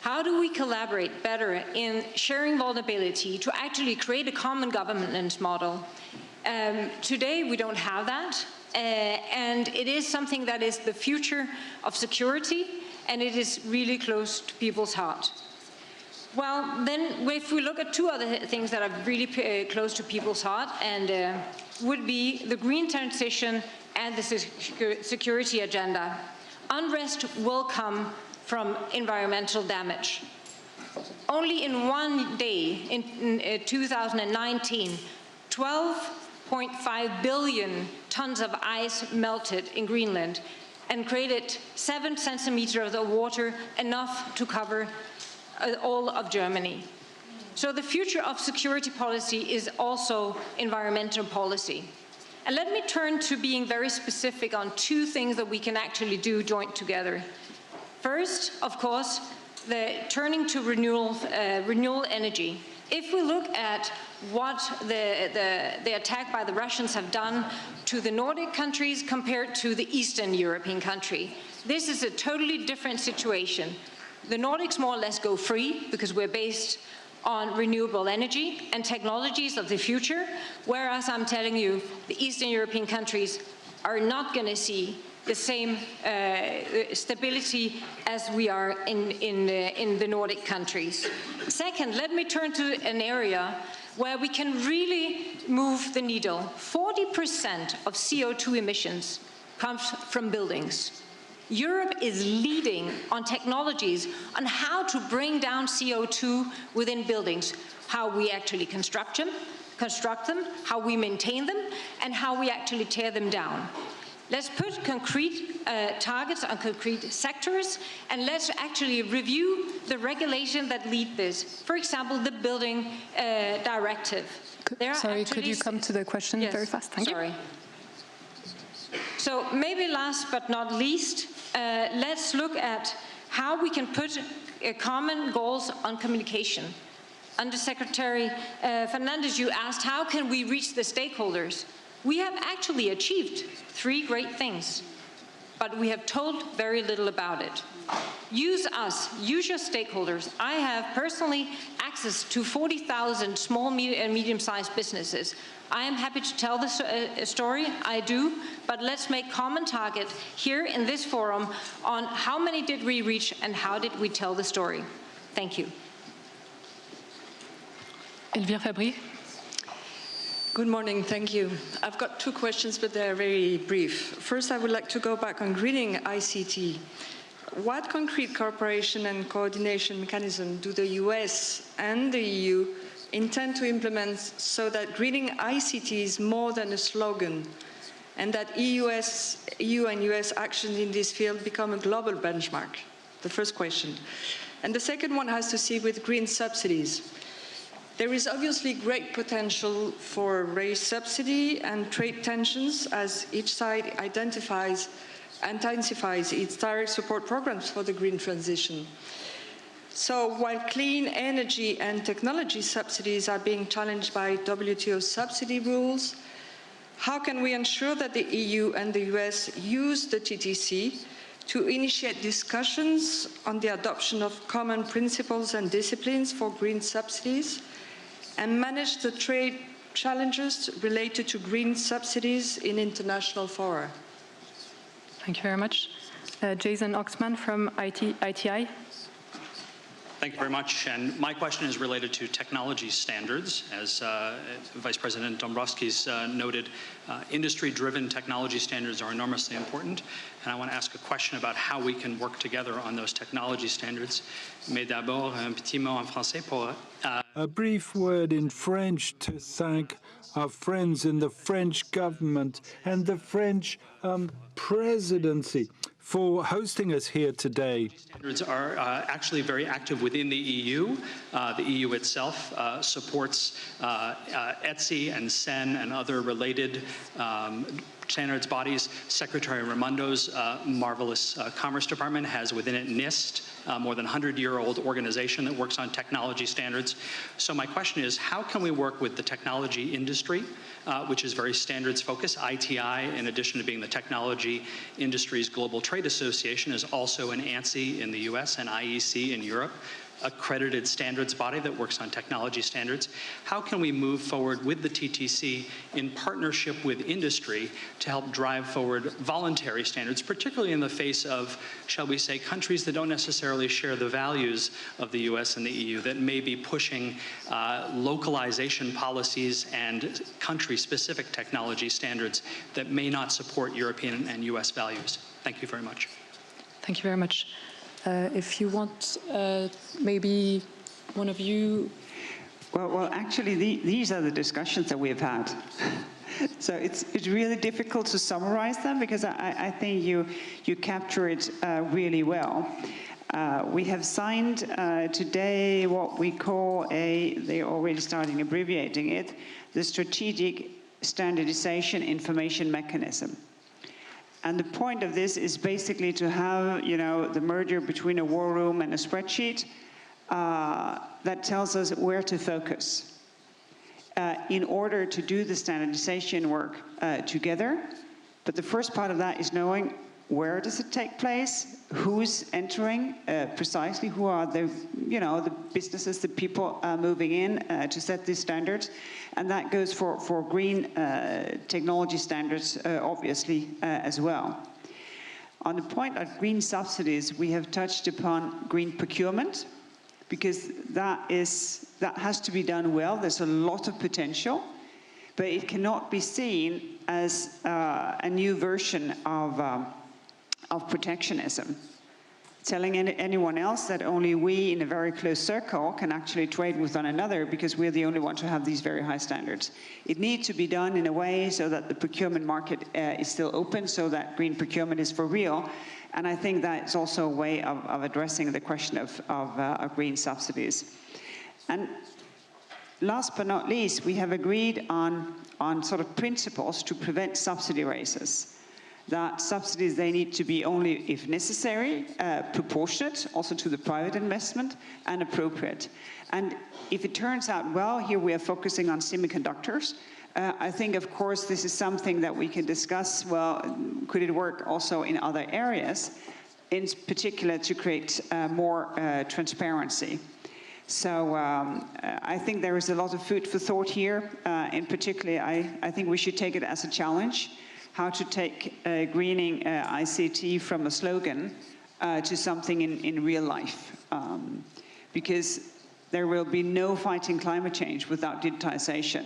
How do we collaborate better in sharing vulnerability to actually create a common governance model? Today, we don't have that, and it is something that is the future of security, and it is really close to people's heart. Well, then, if we look at two other things that are really close to people's heart, and would be the green transition and the security agenda. Unrest will come from environmental damage. Only in one day, in 2019, 12.5 billion tons of ice melted in Greenland and created 7 centimeters of water, enough to cover all of Germany. So the future of security policy is also environmental policy. And let me turn to being very specific on two things that we can actually do joint together. First, of course, the turning to renewable energy. If we look at what the attack by the Russians have done to the Nordic countries compared to the Eastern European country, this is a totally different situation. The Nordics more or less go free because we're based on renewable energy and technologies of the future, whereas I'm telling you, the Eastern European countries are not going to see the same stability as we are in the Nordic countries. Second, let me turn to an area where we can really move the needle. 40% of CO2 emissions comes from buildings. Europe is leading on technologies on how to bring down CO2 within buildings, how we actually construct them, how we maintain them, and how we actually tear them down. Let's put concrete targets on concrete sectors, and let's actually review the regulation that lead this. For example, the building directive. Sorry, could you come to the question very fast? Thank you. So maybe last but not least, let's look at how we can put common goals on communication. Under Secretary Fernandez, you asked, how can we reach the stakeholders? We have actually achieved 3 great things, but we have told very little about it. Use us, use your stakeholders. I have personally access to 40,000 small and medium-sized businesses. I am happy to tell the story, I do, but let's make common target here in this forum on how many did we reach and how did we tell the story. Thank you. Elvire Fabry. Good morning, thank you. I've got 2 questions, but they're very brief. First, I would like to go back on greening ICT. What concrete cooperation and coordination mechanism do the US and the EU intend to implement so that greening ICT is more than a slogan, and that EU and US actions in this field become a global benchmark? The first question. And the second one has to see with green subsidies. There is obviously great potential for raised subsidy and trade tensions as each side intensifies its direct support programs for the green transition. So while clean energy and technology subsidies are being challenged by WTO subsidy rules, how can we ensure that the EU and the US use the TTC to initiate discussions on the adoption of common principles and disciplines for green subsidies and manage the trade challenges related to green subsidies in international fora? Thank you very much. Jason Oxman from ITI. Thank you very much. And my question is related to technology standards. As Vice President Dombrovskis noted, industry-driven technology standards are enormously important. And I want to ask a question about how we can work together on those technology standards. Mais d'abord, un petit mot en français pour... A brief word in French to thank our friends in the French government and the French presidency for hosting us here today. Standards are actually very active within the EU. The EU itself supports ETSI and CEN and other related standards bodies. Secretary Raimondo's marvelous Commerce Department has within it NIST, more than 100-year-old organization that works on technology standards. So my question is, how can we work with the technology industry, which is very standards focused? ITI, in addition to being the technology industry's global trade association, is also an ANSI in the US and IEC in Europe, accredited standards body that works on technology standards. How can we move forward with the TTC in partnership with industry to help drive forward voluntary standards, particularly in the face of, shall we say, countries that don't necessarily share the values of the US and the EU, that may be pushing localization policies and country-specific technology standards that may not support European and US values? Thank you very much. Thank you very much. If you want, maybe one of you. Well, actually, these are the discussions that we've had. So it's really difficult to summarize them because I think you capture it really well. We have signed today what we call they're already starting abbreviating it, the Strategic Standardization Information Mechanism. And the point of this is basically to have, the merger between a war room and a spreadsheet that tells us where to focus in order to do the standardization work together. But the first part of that is knowing where does it take place, who's entering precisely, who are the businesses, the people moving in to set these standards. And that goes for green technology standards, obviously, as well. On the point of green subsidies, we have touched upon green procurement, because that has to be done well. There's a lot of potential, but it cannot be seen as a new version of protectionism. Telling anyone else that only we in a very close circle can actually trade with one another because we're the only one to have these very high standards. It needs to be done in a way so that the procurement market is still open, so that green procurement is for real. And I think that's also a way of addressing the question of green subsidies. And last but not least, we have agreed on sort of principles to prevent subsidy races. That subsidies, they need to be only if necessary, proportionate, also to the private investment, and appropriate. And if it turns out well, here we are focusing on semiconductors. I think, of course, this is something that we can discuss. Well, could it work also in other areas, in particular to create more transparency? So I think there is a lot of food for thought here. In particular, I think we should take it as a challenge. How to take greening ICT from a slogan to something in real life. Because there will be no fighting climate change without digitization.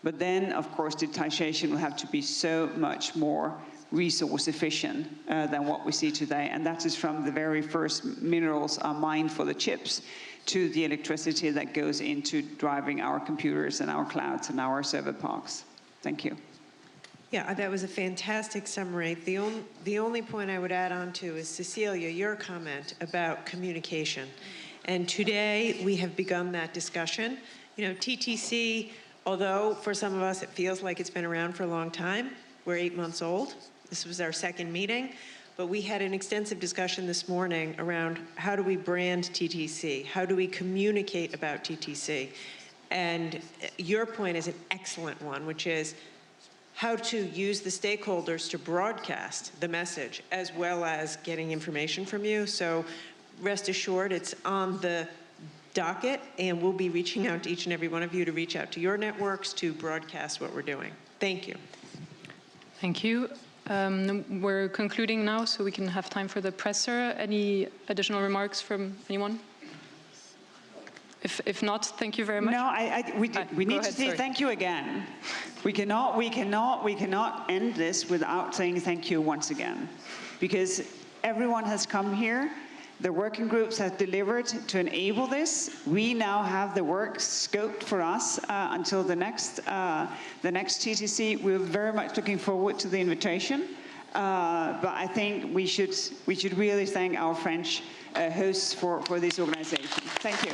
But then, of course, digitization will have to be so much more resource efficient than what we see today. And that is from the very first minerals are mined for the chips to the electricity that goes into driving our computers and our clouds and our server parks. Thank you. Yeah, that was a fantastic summary. The only point I would add on to is, Cecilia, your comment about communication. And today we have begun that discussion. TTC, although for some of us it feels like it's been around for a long time, we're 8 months old. This was our second meeting. But we had an extensive discussion this morning around how do we brand TTC? How do we communicate about TTC? And your point is an excellent one, which is how to use the stakeholders to broadcast the message as well as getting information from you. So rest assured, it's on the docket, and we'll be reaching out to each and every one of you to reach out to your networks to broadcast what we're doing. Thank you. Thank you. We're concluding now, so we can have time for the presser. Any additional remarks from anyone? If not, thank you very much. No, we need to say thank you again. We cannot end this without saying thank you once again, because everyone has come here. The working groups have delivered to enable this. We now have the work scoped for us until the next TTC. We're very much looking forward to the invitation, but I think we should really thank our French hosts for this organization. Thank you.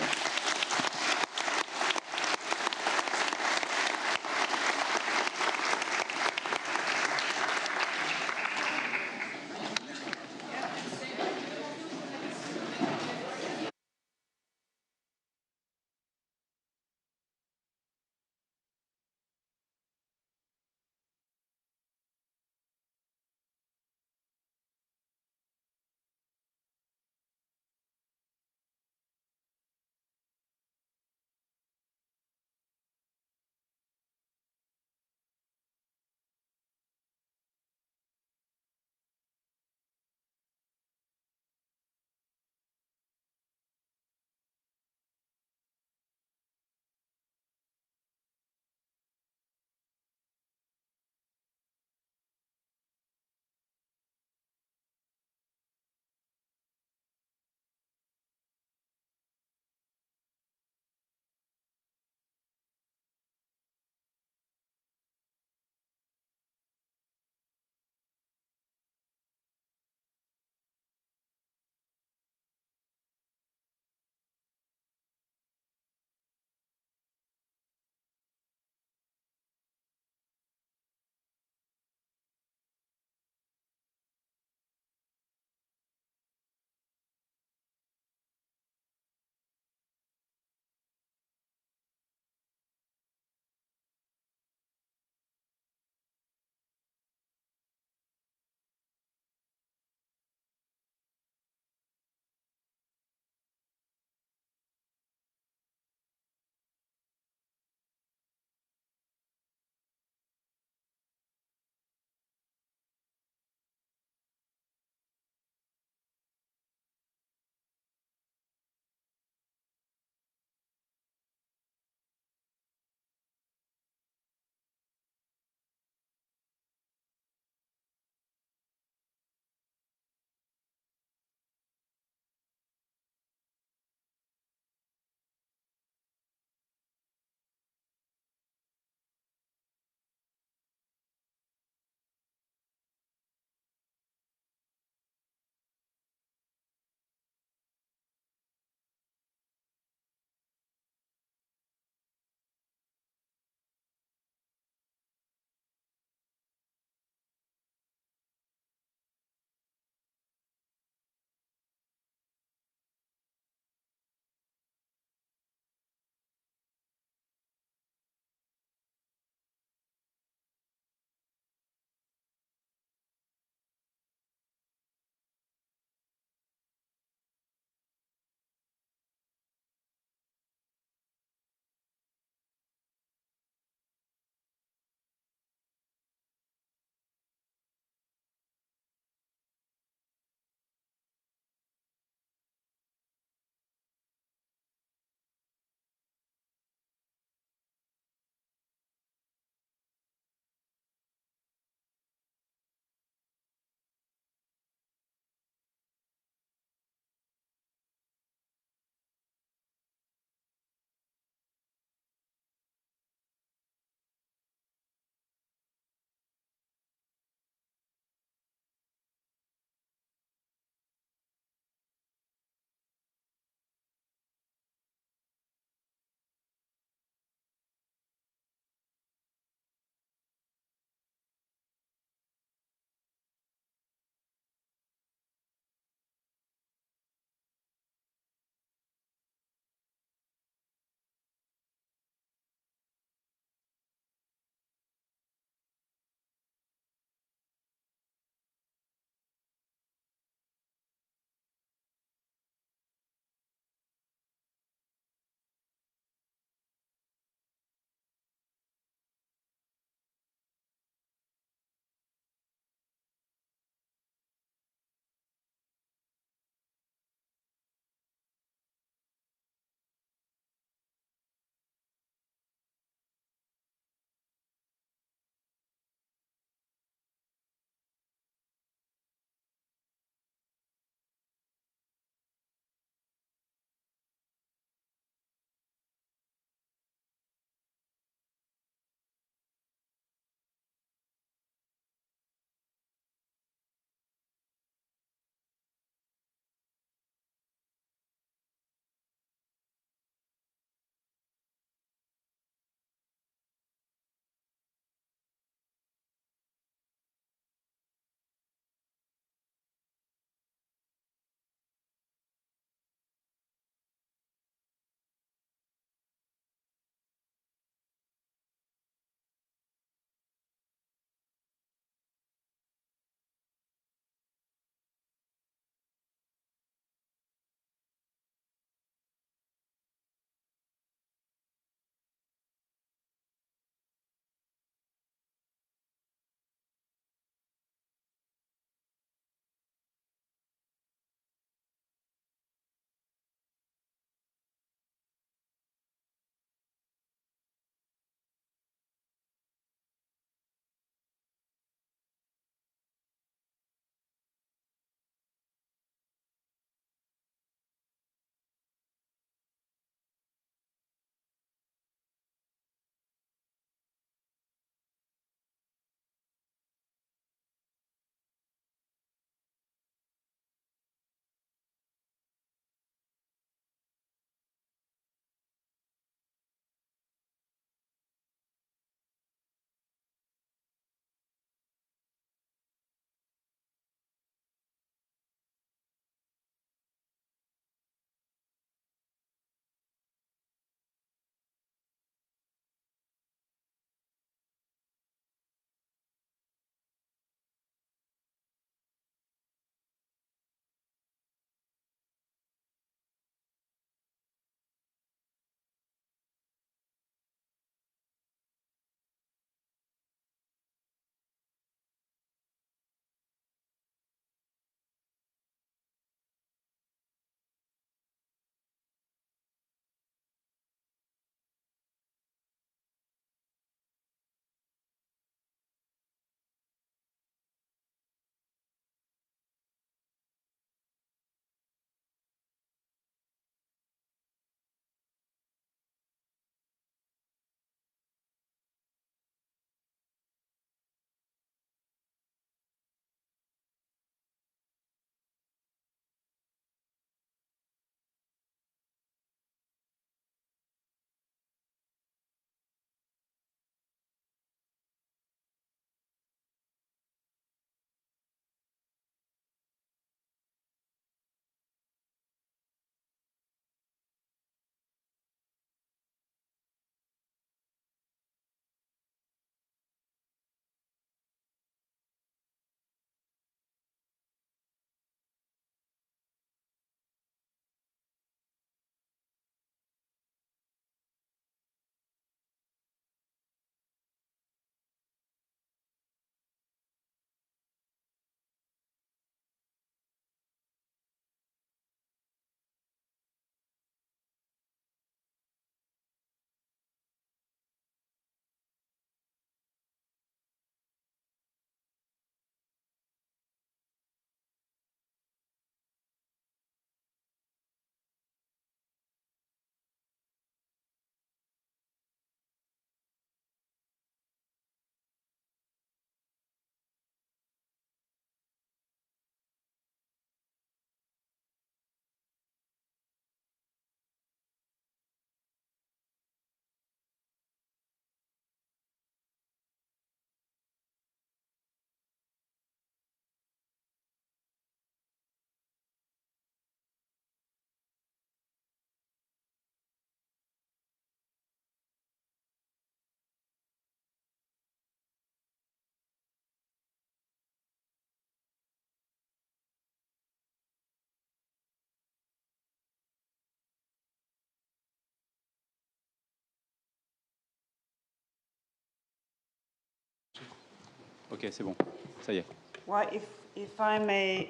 Ok, c'est bon. Ça y est. Well, if I may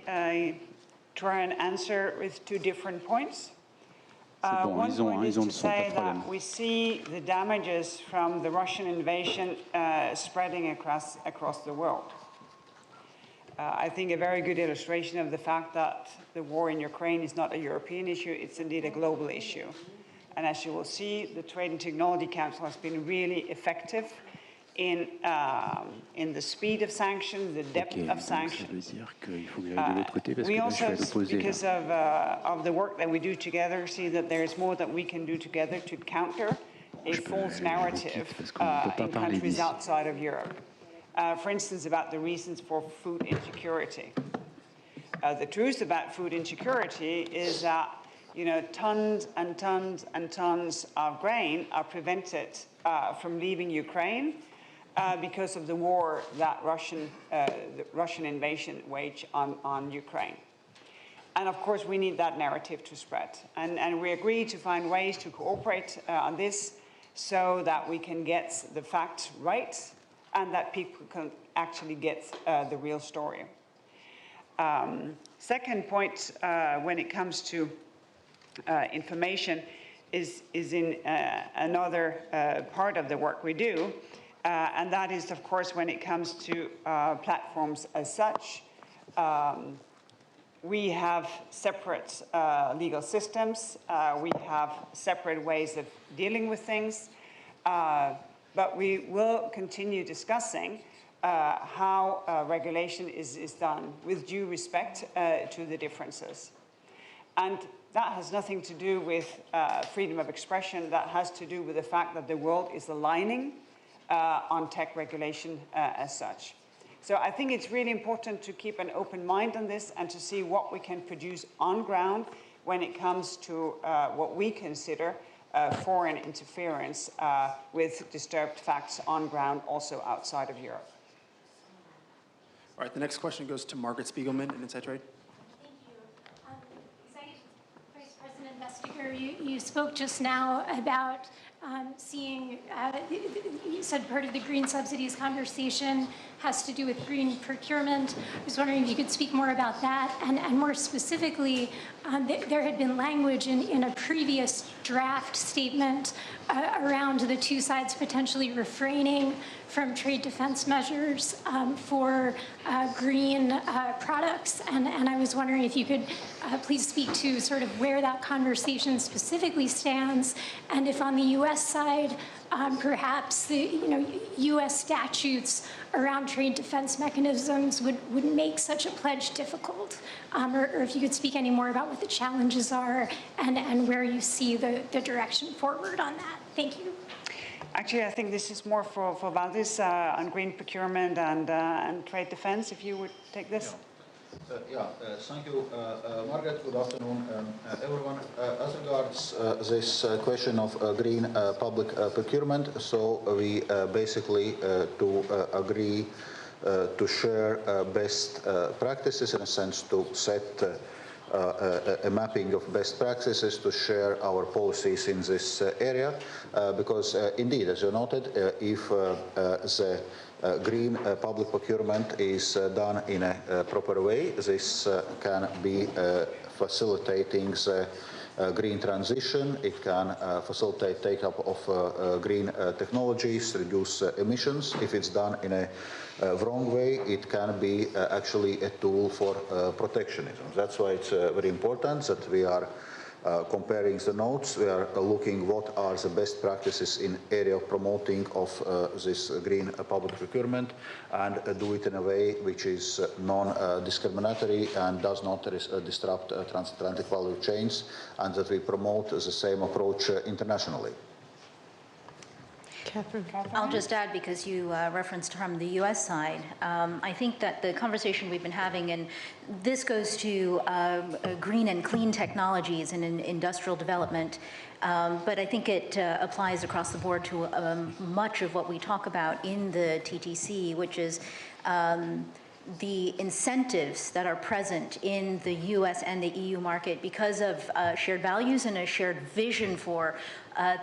try and answer with two different points. Bon, One point is ils ont to le son, pas say de that problème. we see the damages from the Russian invasion spreading across the world. I think a very good illustration of the fact that the war in Ukraine is not a European issue, it's indeed a global issue. And as you will see, the Trade and Technology Council has been really effective in the speed of sanctions, the depth of sanctions. We also, because of the work that we do together, see that there is more that we can do together to counter a false narrative in countries outside of Europe. For instance, about the reasons for food insecurity. The truth about food insecurity is that tons and tons and tons of grain are prevented from leaving Ukraine because of the war that the Russian invasion waged on Ukraine. And of course, we need that narrative to spread. And we agree to find ways to cooperate on this so that we can get the facts right and that people can actually get the real story. Second point, when it comes to information, is in another part of the work we do, and that is, of course, when it comes to platforms as such. We have separate legal systems, we have separate ways of dealing with things, but we will continue discussing how regulation is done with due respect to the differences. And that has nothing to do with freedom of expression, that has to do with the fact that the world is aligning on tech regulation as such. So I think it's really important to keep an open mind on this and to see what we can produce on ground when it comes to what we consider foreign interference with disturbed facts on ground also outside of Europe. All right, the next question goes to Margaret Spiegelman in Inside Trade. Vice President Vestager, you spoke just now about seeing, you said part of the green subsidies conversation has to do with green procurement. I was wondering if you could speak more about that. And more specifically, there had been language in a previous draft statement around the two sides potentially refraining from trade defense measures for green products. And I was wondering if you could please speak to sort of where that conversation specifically stands, and if on the U.S. side, perhaps the U.S. statutes around trade defense mechanisms would make such a pledge difficult, or if you could speak any more about what the challenges are and where you see the direction forward on that. Thank you. Actually, I think this is more for Valdis on green procurement and trade defense, if you would take this. Thank you, Margaret. Good afternoon, everyone. As regards this question of green public procurement, so we basically to agree to share best practices, in a sense to set a mapping of best practices, to share our policies in this area, because indeed, as you noted, if the green public procurement is done in a proper way, this can be facilitating the green transition. It can facilitate take-up of green technologies, reduce emissions. If it's done in a wrong way, it can be actually a tool for protectionism. That's why it's very important that we are comparing the notes. We are looking what are the best practices in area of promoting of this green public procurement, and do it in a way which is non-discriminatory and does not disrupt transatlantic value chains, and that we promote the same approach internationally. Katherine. I'll just add, because you referenced from the U.S. side, I think that the conversation we've been having, and this goes to green and clean technologies and in industrial development, but I think it applies across the board to much of what we talk about in the TTC, which is the incentives that are present in the US and the EU market because of shared values and a shared vision for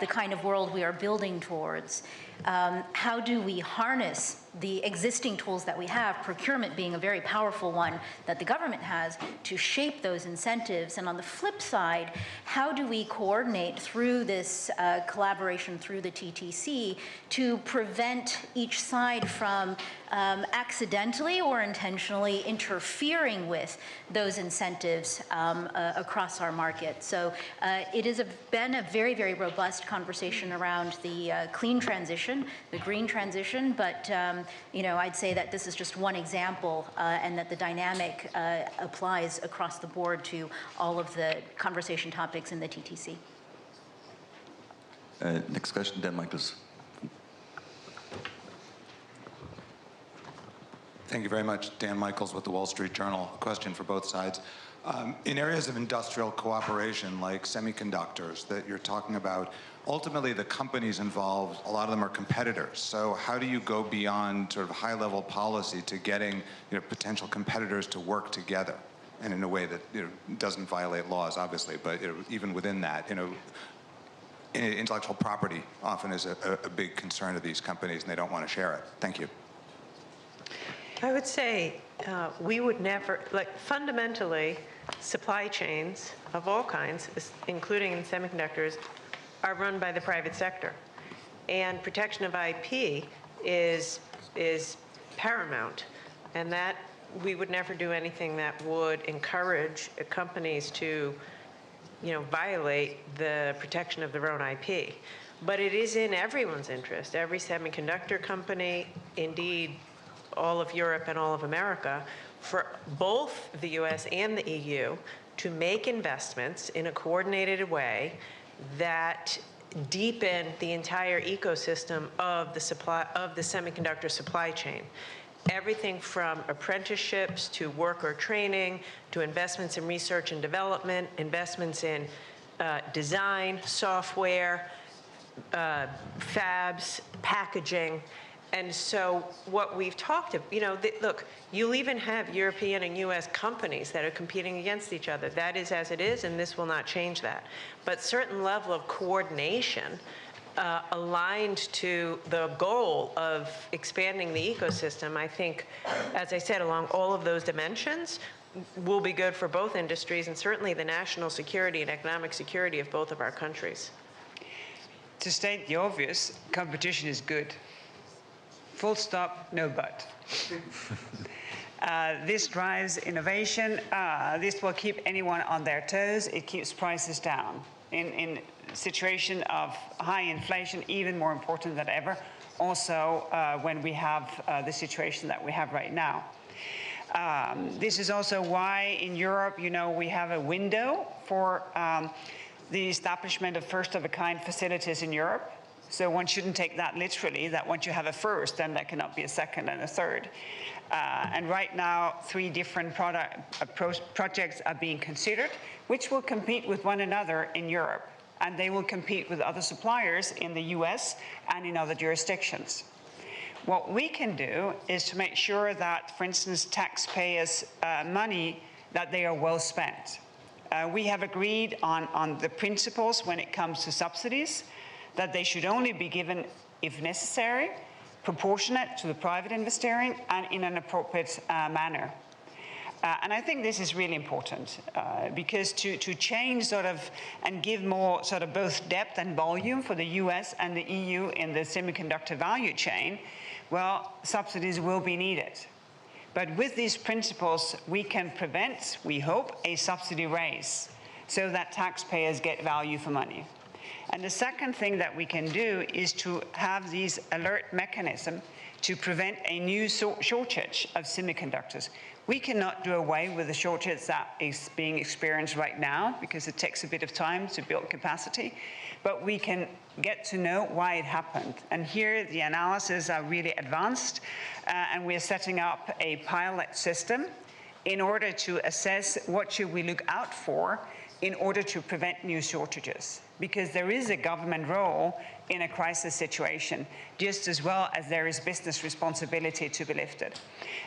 the kind of world we are building towards. How do we harness the existing tools that we have, procurement being a very powerful one that the government has, to shape those incentives? And on the flip side, how do we coordinate through this collaboration through the TTC to prevent each side from accidentally or intentionally interfering with those incentives across our market? So it has been a very, very robust conversation around the clean transition, the green transition, but I'd say that this is just one example and that the dynamic applies across the board to all of the conversation topics in the TTC. Next question, Dan Michaels. Thank you very much. Dan Michaels with the Wall Street Journal. A question for both sides. In areas of industrial cooperation like semiconductors that you're talking about, ultimately the companies involved, a lot of them are competitors. So how do you go beyond sort of high-level policy to getting potential competitors to work together and in a way that doesn't violate laws, obviously, but even within that, intellectual property often is a big concern of these companies and they don't want to share it. Thank you. I would say we would never, fundamentally, supply chains of all kinds, including in semiconductors, are run by the private sector. And protection of IP is paramount. And that we would never do anything that would encourage companies to, violate the protection of their own IP. But it is in everyone's interest, every semiconductor company, indeed, all of Europe and all of America, for both the US and the EU to make investments in a coordinated way that deepen the entire ecosystem of the semiconductor supply chain. Everything from apprenticeships to worker training to investments in research and development, investments in design, software, fabs, packaging. And so what we've talked about, look, you'll even have European and US companies that are competing against each other. That is as it is, and this will not change that. But certain level of coordination aligned to the goal of expanding the ecosystem, I think, as I said, along all of those dimensions, will be good for both industries and certainly the national security and economic security of both of our countries. To state the obvious, competition is good. Full stop, no but. This drives innovation. This will keep anyone on their toes. It keeps prices down. In a situation of high inflation, even more important than ever, also when we have the situation that we have right now. This is also why in Europe, we have a window for the establishment of first-of-a-kind facilities in Europe. So one shouldn't take that literally, that once you have a first, then there cannot be a second and a third. And right now, 3 different projects are being considered, which will compete with one another in Europe. And they will compete with other suppliers in the US and in other jurisdictions. What we can do is to make sure that, for instance, taxpayers' money, that they are well spent. We have agreed on the principles when it comes to subsidies, that they should only be given if necessary, proportionate to the private investing, and in an appropriate manner. And I think this is really important because to change and give more both depth and volume for the US and the EU in the semiconductor value chain, well, subsidies will be needed. But with these principles, we can prevent, we hope, a subsidy race so that taxpayers get value for money. And the second thing that we can do is to have these alert mechanisms to prevent a new shortage of semiconductors. We cannot do away with the shortage that is being experienced right now because it takes a bit of time to build capacity, but we can get to know why it happened. And here the analyses are really advanced, and we're setting up a pilot system in order to assess what should we look out for in order to prevent new shortages. Because there is a government role in a crisis situation, just as well as there is business responsibility to be lifted.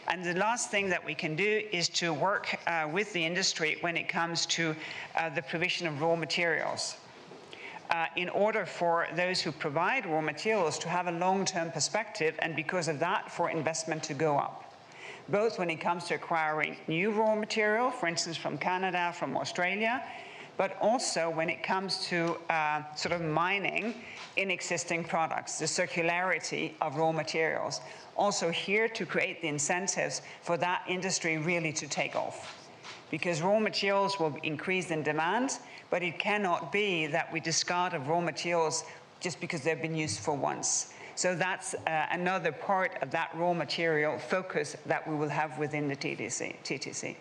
And the last thing that we can do is to work with the industry when it comes to the provision of raw materials. in order for those who provide raw materials to have a long-term perspective, and because of that, for investment to go up, both when it comes to acquiring new raw material, for instance, from Canada, from Australia, but also when it comes to sort of mining in existing products, the circularity of raw materials. Also here to create the incentives for that industry really to take off. Because raw materials will increase in demand, but it cannot be that we discard of raw materials just because they've been used for once. So that's another part of that raw material focus that we will have within the TTC.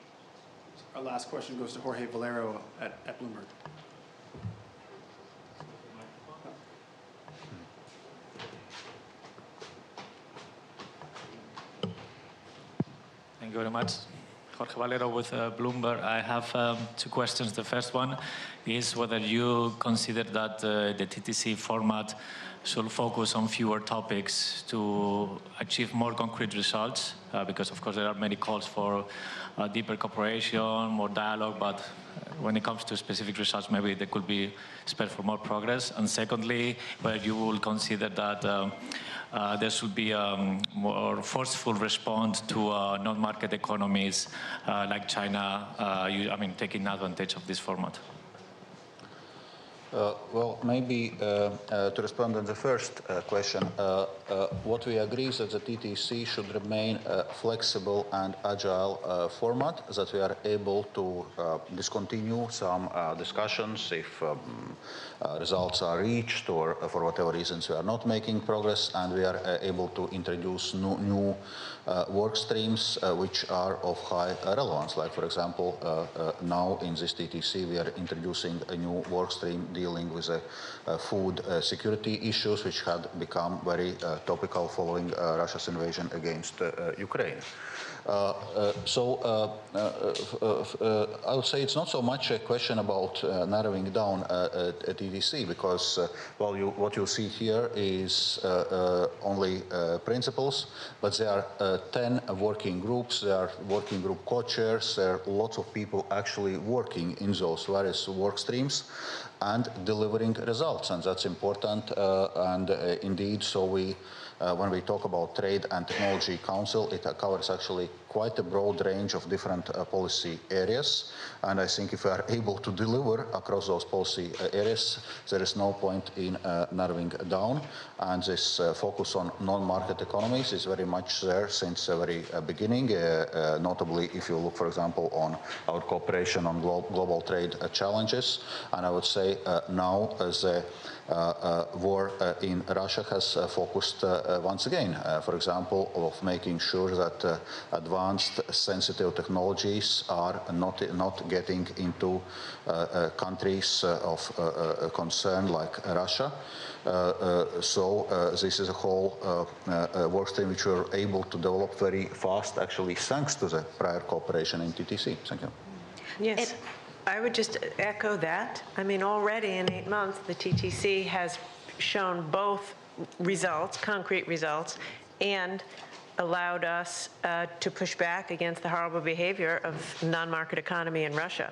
Our last question goes to Jorge Valero at Bloomberg. Thank you very much. Jorge Valero with Bloomberg. I have two questions. The first one is whether you consider that the TTC format should focus on fewer topics to achieve more concrete results, because of course there are many calls for deeper cooperation, more dialogue, but when it comes to specific results, maybe there could be space for more progress. And secondly, whether you will consider that there should be a more forceful response to non-market economies like China, taking advantage of this format. Well, maybe to respond to the first question, what we agree is that the TTC should remain a flexible and agile format, that we are able to discontinue some discussions if results are reached or for whatever reasons we are not making progress, and we are able to introduce new work streams which are of high relevance. Like, for example, now in this TTC we are introducing a new work stream dealing with food security issues, which had become very topical following Russia's invasion against Ukraine. So I would say it's not so much a question about narrowing down a TTC, because what you see here is only principles, but there are 10 working groups, there are working group co-chairs, there are lots of people actually working in those various work streams and delivering results, and that's important. And indeed, so when we talk about Trade and Technology Council, it covers actually quite a broad range of different policy areas. And I think if we are able to deliver across those policy areas, there is no point in narrowing down. And this focus on non-market economies is very much there since the very beginning, notably if you look, for example, on our cooperation on global trade challenges. And I would say now the war in Russia has focused once again, for example, of making sure that advanced sensitive technologies are not getting into countries of concern like Russia. So this is a whole work stream which we were able to develop very fast, actually, thanks to the prior cooperation in TTC. Thank you. Yes. I would just echo that. I mean, already in 8 months, the TTC has shown both results, concrete results, and allowed us to push back against the horrible behavior of non-market economy in Russia.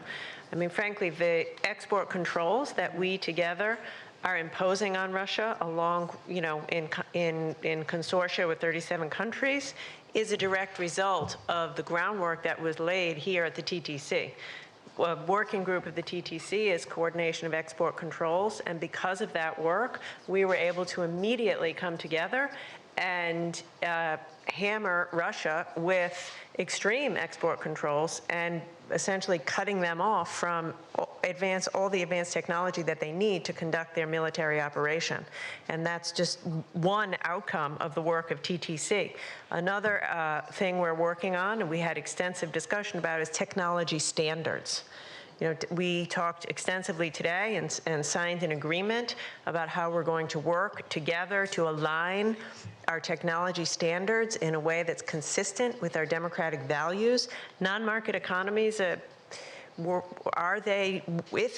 I mean, frankly, the export controls that we together are imposing on Russia along, in consortia with 37 countries is a direct result of the groundwork that was laid here at the TTC. A working group of the TTC is coordination of export controls, and because of that work, we were able to immediately come together and hammer Russia with extreme export controls and essentially cutting them off from all the advanced technology that they need to conduct their military operation. And that's just one outcome of the work of TTC. Another thing we're working on, and we had extensive discussion about, is technology standards. We talked extensively today and signed an agreement about how we're going to work together to align our technology standards in a way that's consistent with our democratic values. Non-market economies, if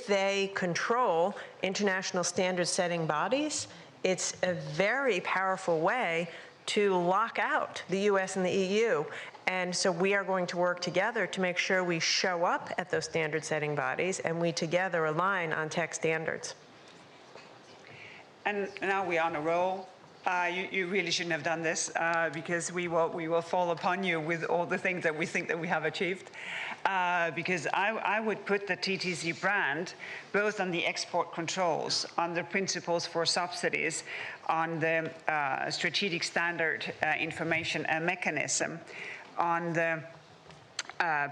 they control international standard-setting bodies, it's a very powerful way to lock out the US and the EU. And so we are going to work together to make sure we show up at those standard-setting bodies and we together align on tech standards. and now we're on a roll. You really shouldn't have done this because we will fall upon you with all the things that we think that we have achieved. Because I would put the TTC brand both on the export controls, on the principles for subsidies, on the strategic standard information mechanism, on the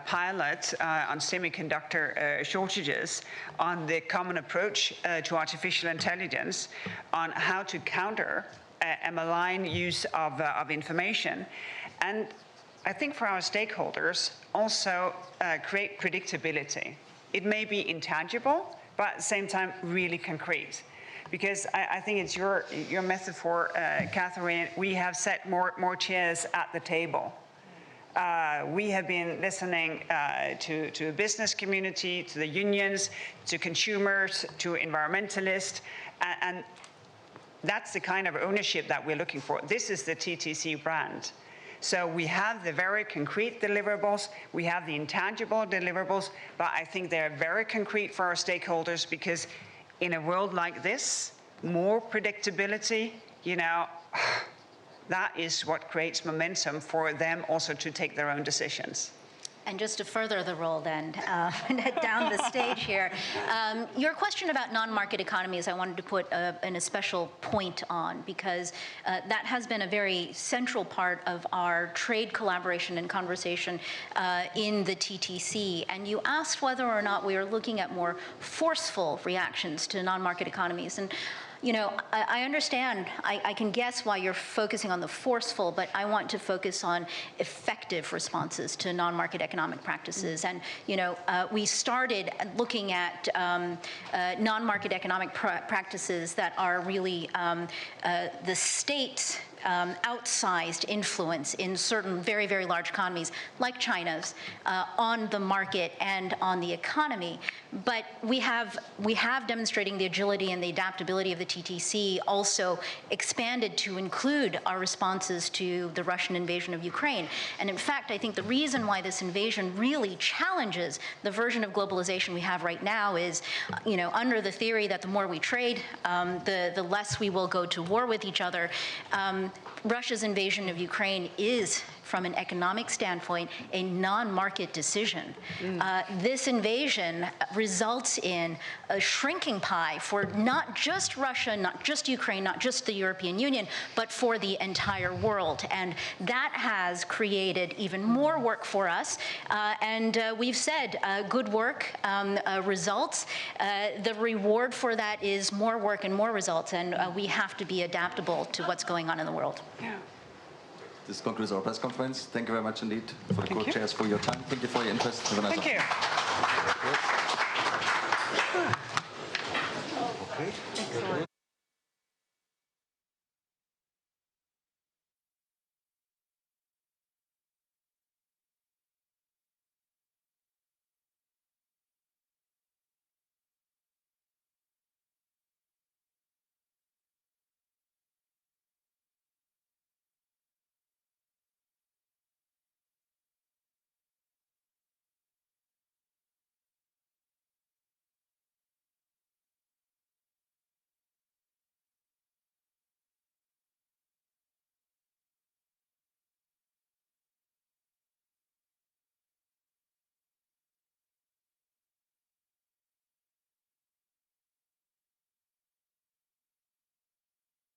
pilot on semiconductor shortages, on the common approach to artificial intelligence, on how to counter a malign use of information. And I think for our stakeholders, also create predictability. It may be intangible, but at the same time, really concrete. Because I think it's your metaphor, Katherine, we have set more chairs at the table. We have been listening to the business community, to the unions, to consumers, to environmentalists, and that's the kind of ownership that we're looking for. This is the TTC brand. So we have the very concrete deliverables, we have the intangible deliverables, but I think they're very concrete for our stakeholders because in a world like this, more predictability, that is what creates momentum for them also to take their own decisions. And just to further the role then, down the stage here, your question about non-market economies, I wanted to put a special point on because that has been a very central part of our trade collaboration and conversation in the TTC. And you asked whether or not we are looking at more forceful reactions to non-market economies. And I understand, I can guess why you're focusing on the forceful, but I want to focus on effective responses to non-market economic practices. And, we started looking at non-market economic practices that are really the state's outsized influence in certain very, very large economies like China's on the market and on the economy. But we have demonstrating the agility and the adaptability of the TTC also expanded to include our responses to the Russian invasion of Ukraine. And in fact, I think the reason why this invasion really challenges the version of globalization we have right now is, under the theory that the more we trade, the less we will go to war with each other. Russia's invasion of Ukraine is, from an economic standpoint, a non-market decision. This invasion results in a shrinking pie for not just Russia, not just Ukraine, not just the European Union, but for the entire world. And that has created even more work for us. And we've said good work, results. The reward for that is more work and more results. And we have to be adaptable to what's going on in the world. Yeah. This concludes our press conference. Thank you very much indeed for the co-chairs for your time. Thank you for your interest. Have a nice Thank you. Okay. Excellent.